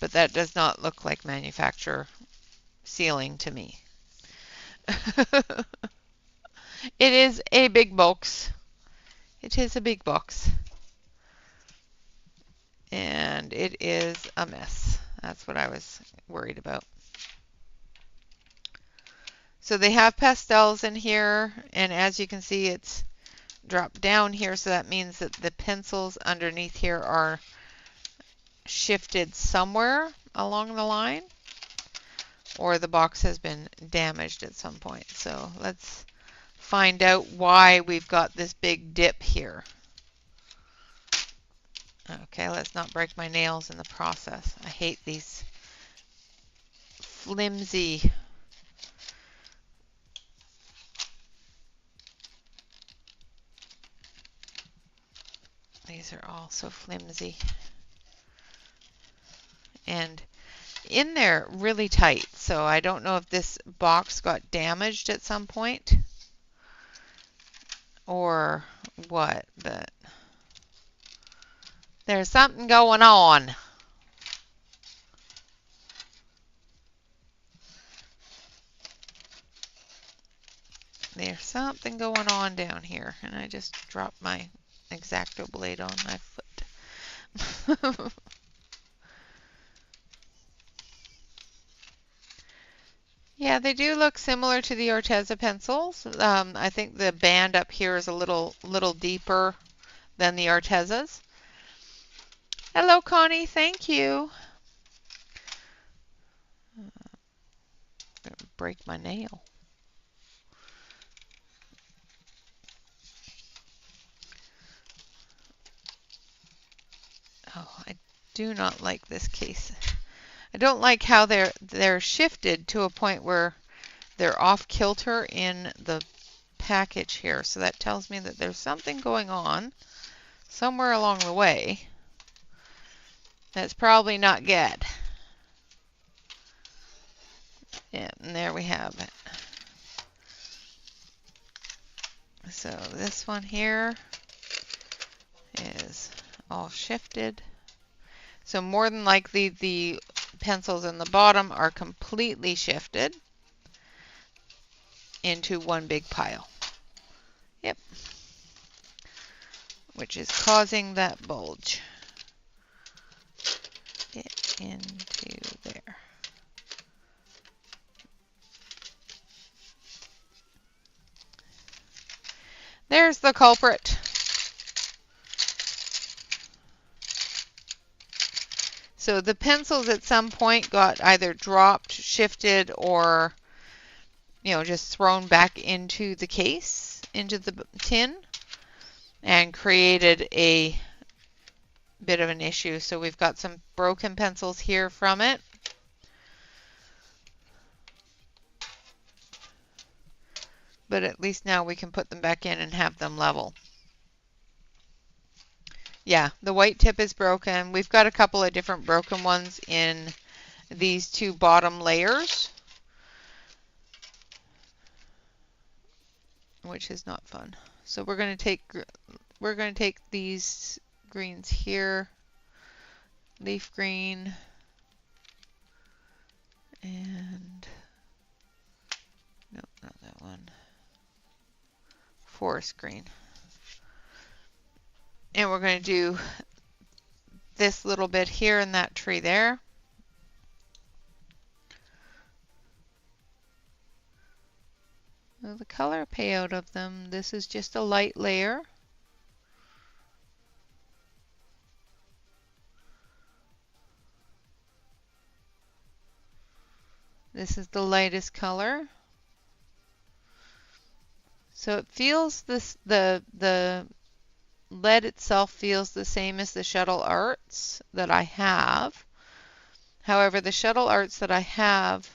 But that does not look like manufacturer sealing to me. It is a big box. It is a big box. And it is a mess. That's what I was worried about. So they have pastels in here, and as you can see, it's dropped down here, so that means that the pencils underneath here are shifted somewhere along the line, or the box has been damaged at some point. So let's find out why we've got this big dip here. Okay, let's not break my nails in the process. I hate these flimsy these are all so flimsy and in there really tight, so I don't know if this box got damaged at some point or what, but there's something going on. There's something going on down here, and I just dropped my X-Acto blade on my foot. Yeah, they do look similar to the Arteza pencils. I think the band up here is a little deeper than the Artezas. Hello, Connie. Thank you. Gonna break my nail. Oh, I do not like this case. I don't like how they're shifted to a point where they're off kilter in the package here. So that tells me that there's something going on somewhere along the way that's probably not good. Yeah, and there we have it. So this one here is all shifted. So more than likely the pencils in the bottom are completely shifted into one big pile. Yep. Which is causing that bulge. Get into there. There's the culprit. So the pencils at some point got either dropped, shifted, or just thrown back into the case, into the tin, and created a bit of an issue. So we've got some broken pencils here from it. But at least now we can put them back in and have them level. Yeah, the white tip is broken. We've got a couple of different broken ones in these two bottom layers, which is not fun. So we're going to take these greens here, leaf green, and nope, not that one, forest green. And we're going to do this little bit here in that tree there. Now the color payout of them, this is just a light layer. This is the lightest color. So it feels the lead itself feels the same as the Shuttle Arts that I have. However, the Shuttle Arts that I have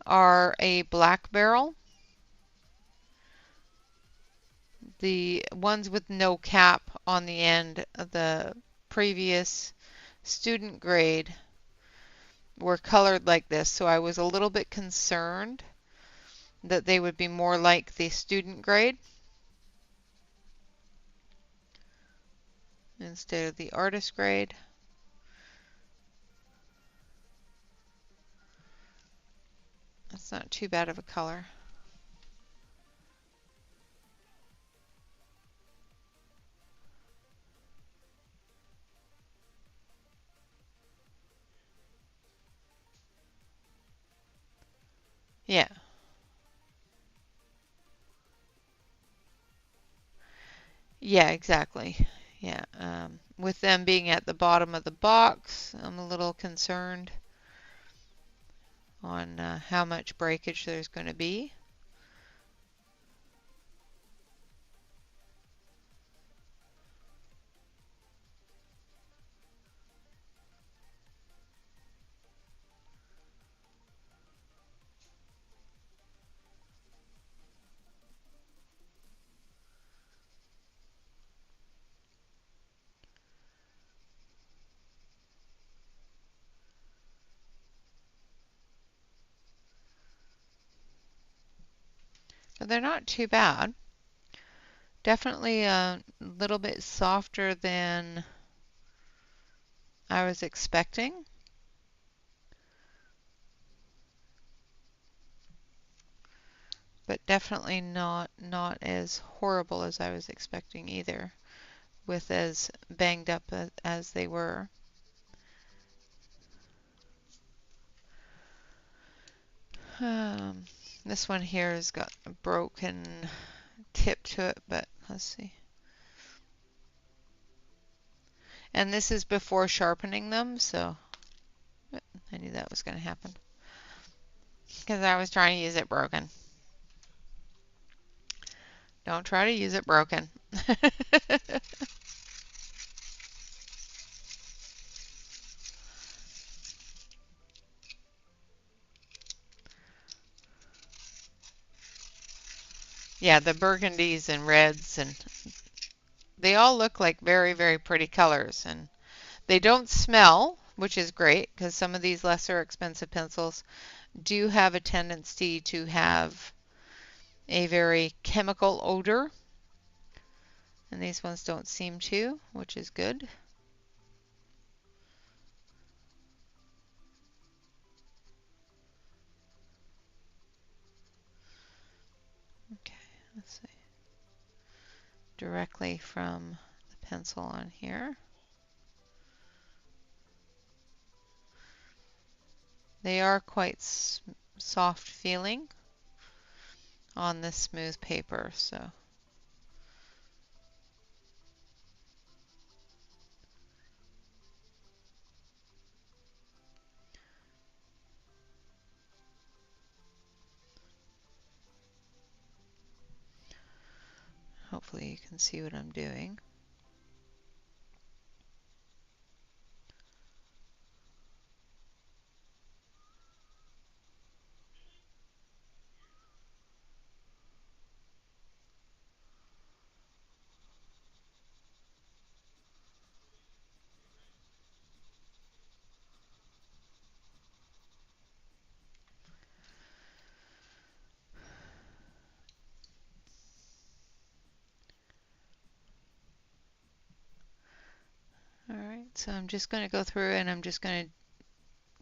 are a black barrel. The ones with no cap on the end of the previous student grade were colored like this, so I was a little bit concerned that they would be more like the student grade instead of the artist grade. That's not too bad of a color. Yeah. Yeah, exactly. Yeah, with them being at the bottom of the box, I'm a little concerned on how much breakage there's going to be. But they're not too bad. Definitely a little bit softer than I was expecting. But definitely not as horrible as I was expecting either, with as banged up as they were. Um, this one here has got a broken tip to it, but let's see. And this is before sharpening them, so I knew that was going to happen because I was trying to use it broken. Don't try to use it broken. Yeah, the burgundies and reds, and they all look like very, very pretty colors, and they don't smell, which is great because some of these lesser expensive pencils do have a tendency to have a very chemical odor, and these ones don't seem to, which is good. Okay, let's see. Directly from the pencil on here. They are quite soft feeling on this smooth paper, so hopefully you can see what I'm doing. Alright, so I'm just going to go through and I'm just going to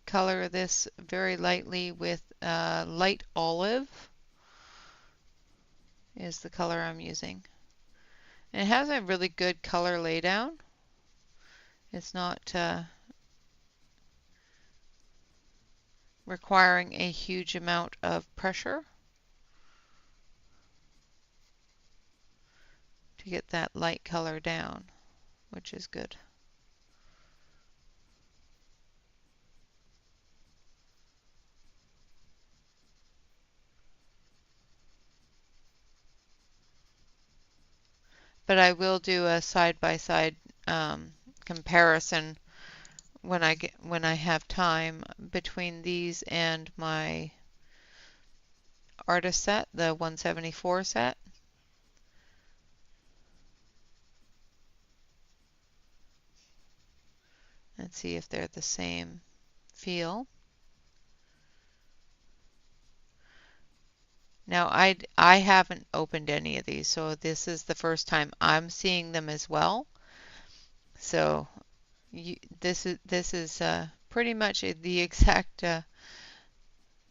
color this very lightly with light olive is the color I'm using. And it has a really good color laydown. It's not requiring a huge amount of pressure to get that light color down, which is good. But I will do a side-by-side comparison when I have time between these and my artist set, the 174 set. And see if they're the same feel. Now I haven't opened any of these, so this is the first time I'm seeing them as well. So this is pretty much the exact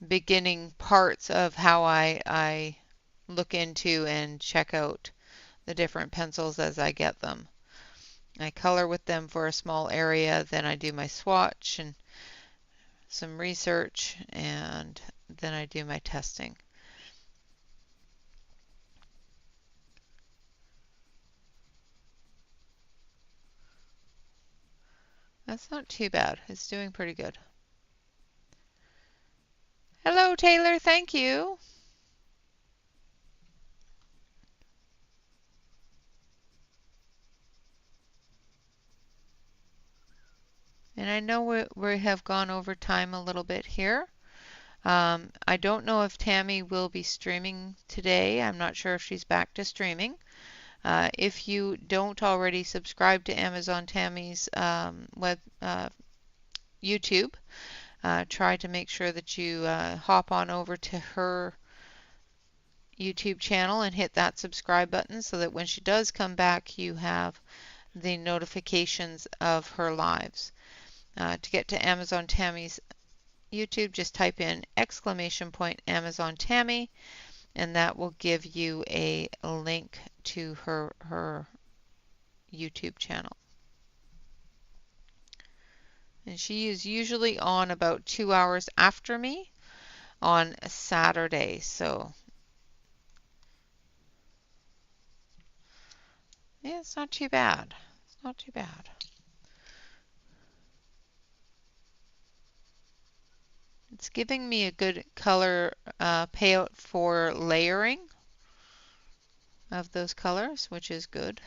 beginning parts of how I look into and check out the different pencils as I get them. I color with them for a small area, then I do my swatch and some research, and then I do my testing. That's not too bad. It's doing pretty good. Hello, Taylor. Thank you. And I know we have gone over time a little bit here. I don't know if Tammy will be streaming today. I'm not sure if she's back to streaming. If you don't already subscribe to Amazon Tammy's YouTube, try to make sure that you hop on over to her YouTube channel and hit that subscribe button so that when she does come back, you have the notifications of her lives. To get to Amazon Tammy's YouTube, just type in !Amazon Tammy, and that will give you a link to her YouTube channel. And she is usually on about 2 hours after me on Saturday, so yeah, it's not too bad. It's not too bad. It's giving me a good color payout for layering of those colors, which is good.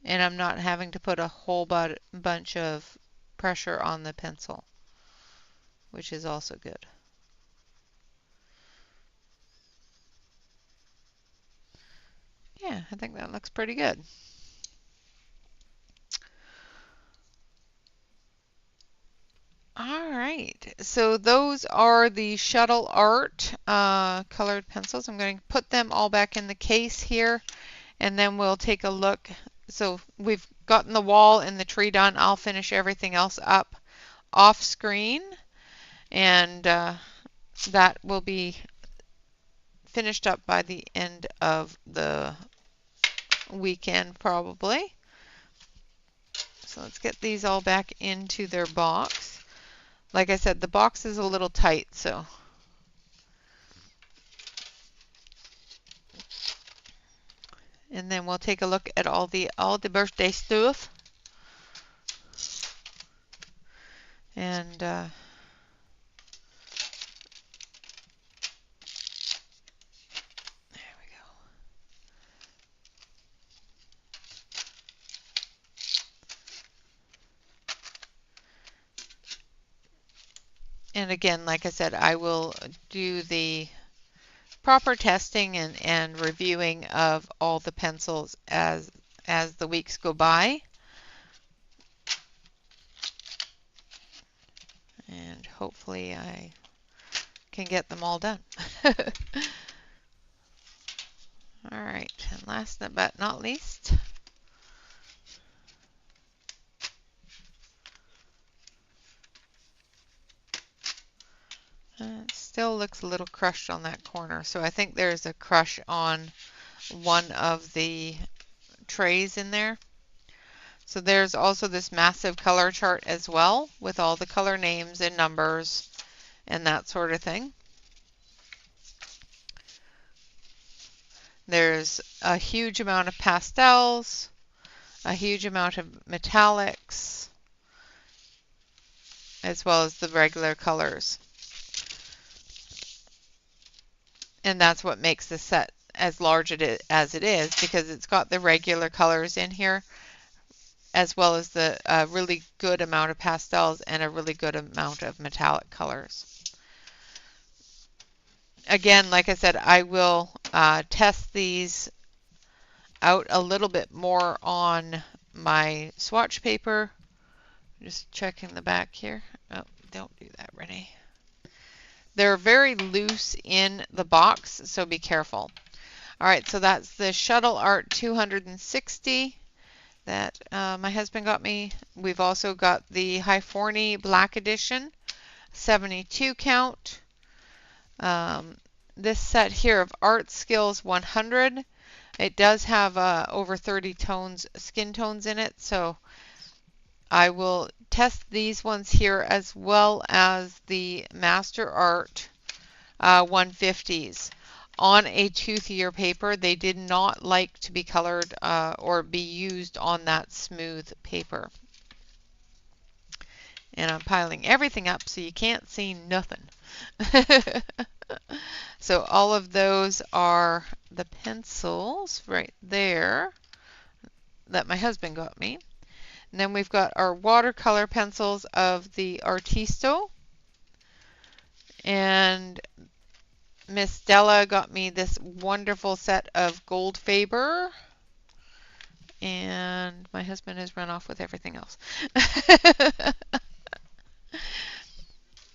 And I'm not having to put a whole bunch of pressure on the pencil, which is also good. Yeah, I think that looks pretty good. All right, so those are the Shuttle Art colored pencils. I'm going to put them all back in the case here, and then we'll take a look. So we've gotten the wall and the tree done. I'll finish everything else up off screen, and that will be finished up by the end of the weekend probably. So let's get these all back into their box. Like I said, the box is a little tight, so and then we'll take a look at all the birthday stuff. And there we go. And again, like I said, I will do the proper testing and reviewing of all the pencils as the weeks go by. And hopefully I can get them all done. All right, and last but not least, it still looks a little crushed on that corner, so I think there's a crush on one of the trays in there. So there's also this massive color chart as well with all the color names and numbers and that sort of thing. There's a huge amount of pastels, a huge amount of metallics, as well as the regular colors. And that's what makes the set as large as it is, because it's got the regular colors in here, as well as the really good amount of pastels and a really good amount of metallic colors. Again, like I said, I will test these out a little bit more on my swatch paper. Just checking the back here. Oh, don't do that, Renee. They're very loose in the box, so be careful. All right, so that's the Shuttle Art 260 that my husband got me. We've also got the High-Forney Black Edition, 72 count. This set here of Art Skills 100, it does have over 30 skin tones in it, so I will test these ones here as well as the Master Art 150s on a toothier paper. They did not like to be colored or be used on that smooth paper. And I'm piling everything up so you can't see nothing. So all of those are the pencils right there that my husband got me. And then we've got our watercolor pencils of the Artisto. And Miss Stella got me this wonderful set of gold Faber. And my husband has run off with everything else.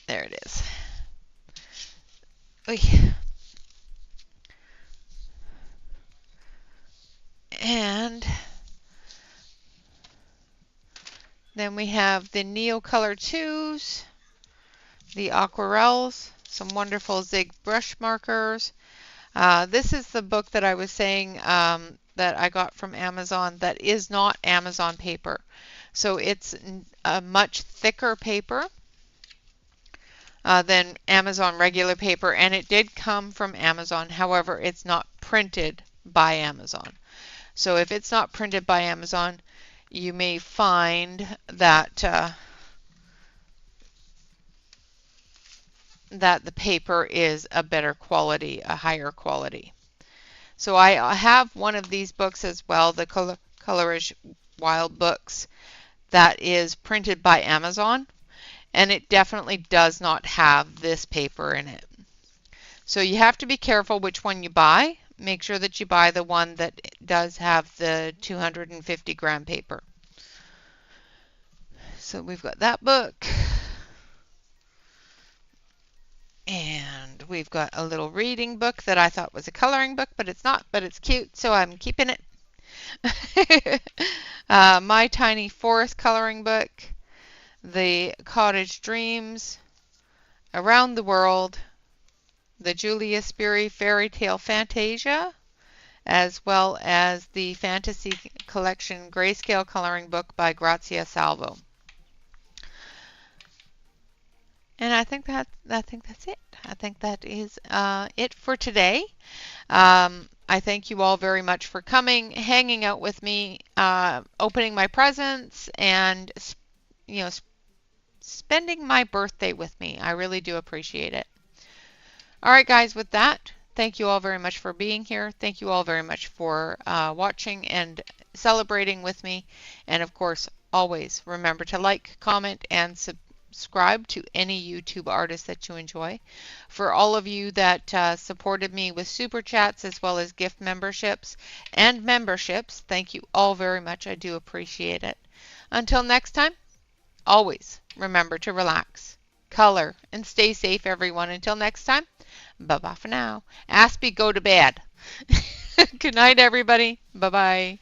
There it is. Oy. And then we have the Neocolor 2s, the aquarelles, some wonderful Zig brush markers. This is the book that I was saying that I got from Amazon that is not Amazon paper. So it's a much thicker paper than Amazon regular paper, and it did come from Amazon. However, it's not printed by Amazon. So if it's not printed by Amazon, you may find that that the paper is a better quality, a higher quality. So I have one of these books as well, the Colorish Wild Books, that is printed by Amazon, and it definitely does not have this paper in it. So you have to be careful which one you buy. Make sure that you buy the one that does have the 250 gram paper. So we've got that book. And we've got a little reading book that I thought was a coloring book, but it's not, but it's cute, so I'm keeping it. My Tiny Forest coloring book, the Cottage Dreams, Around the World, the Julia Sperry Fairy Tale Fantasia, as well as the Fantasy Collection Grayscale Coloring Book by Grazia Salvo. And I think that's it. I think that is it for today. I thank you all very much for coming, hanging out with me, opening my presents, and spending my birthday with me. I really do appreciate it. All right, guys, with that, thank you all very much for being here. Thank you all very much for watching and celebrating with me. And of course, always remember to like, comment, and subscribe to any YouTube artist that you enjoy. For all of you that supported me with super chats as well as gift memberships and memberships, thank you all very much. I do appreciate it. Until next time, always remember to relax, color, and stay safe, everyone. Until next time, bye-bye for now. Aspie, go to bed. Good night, everybody. Bye-bye.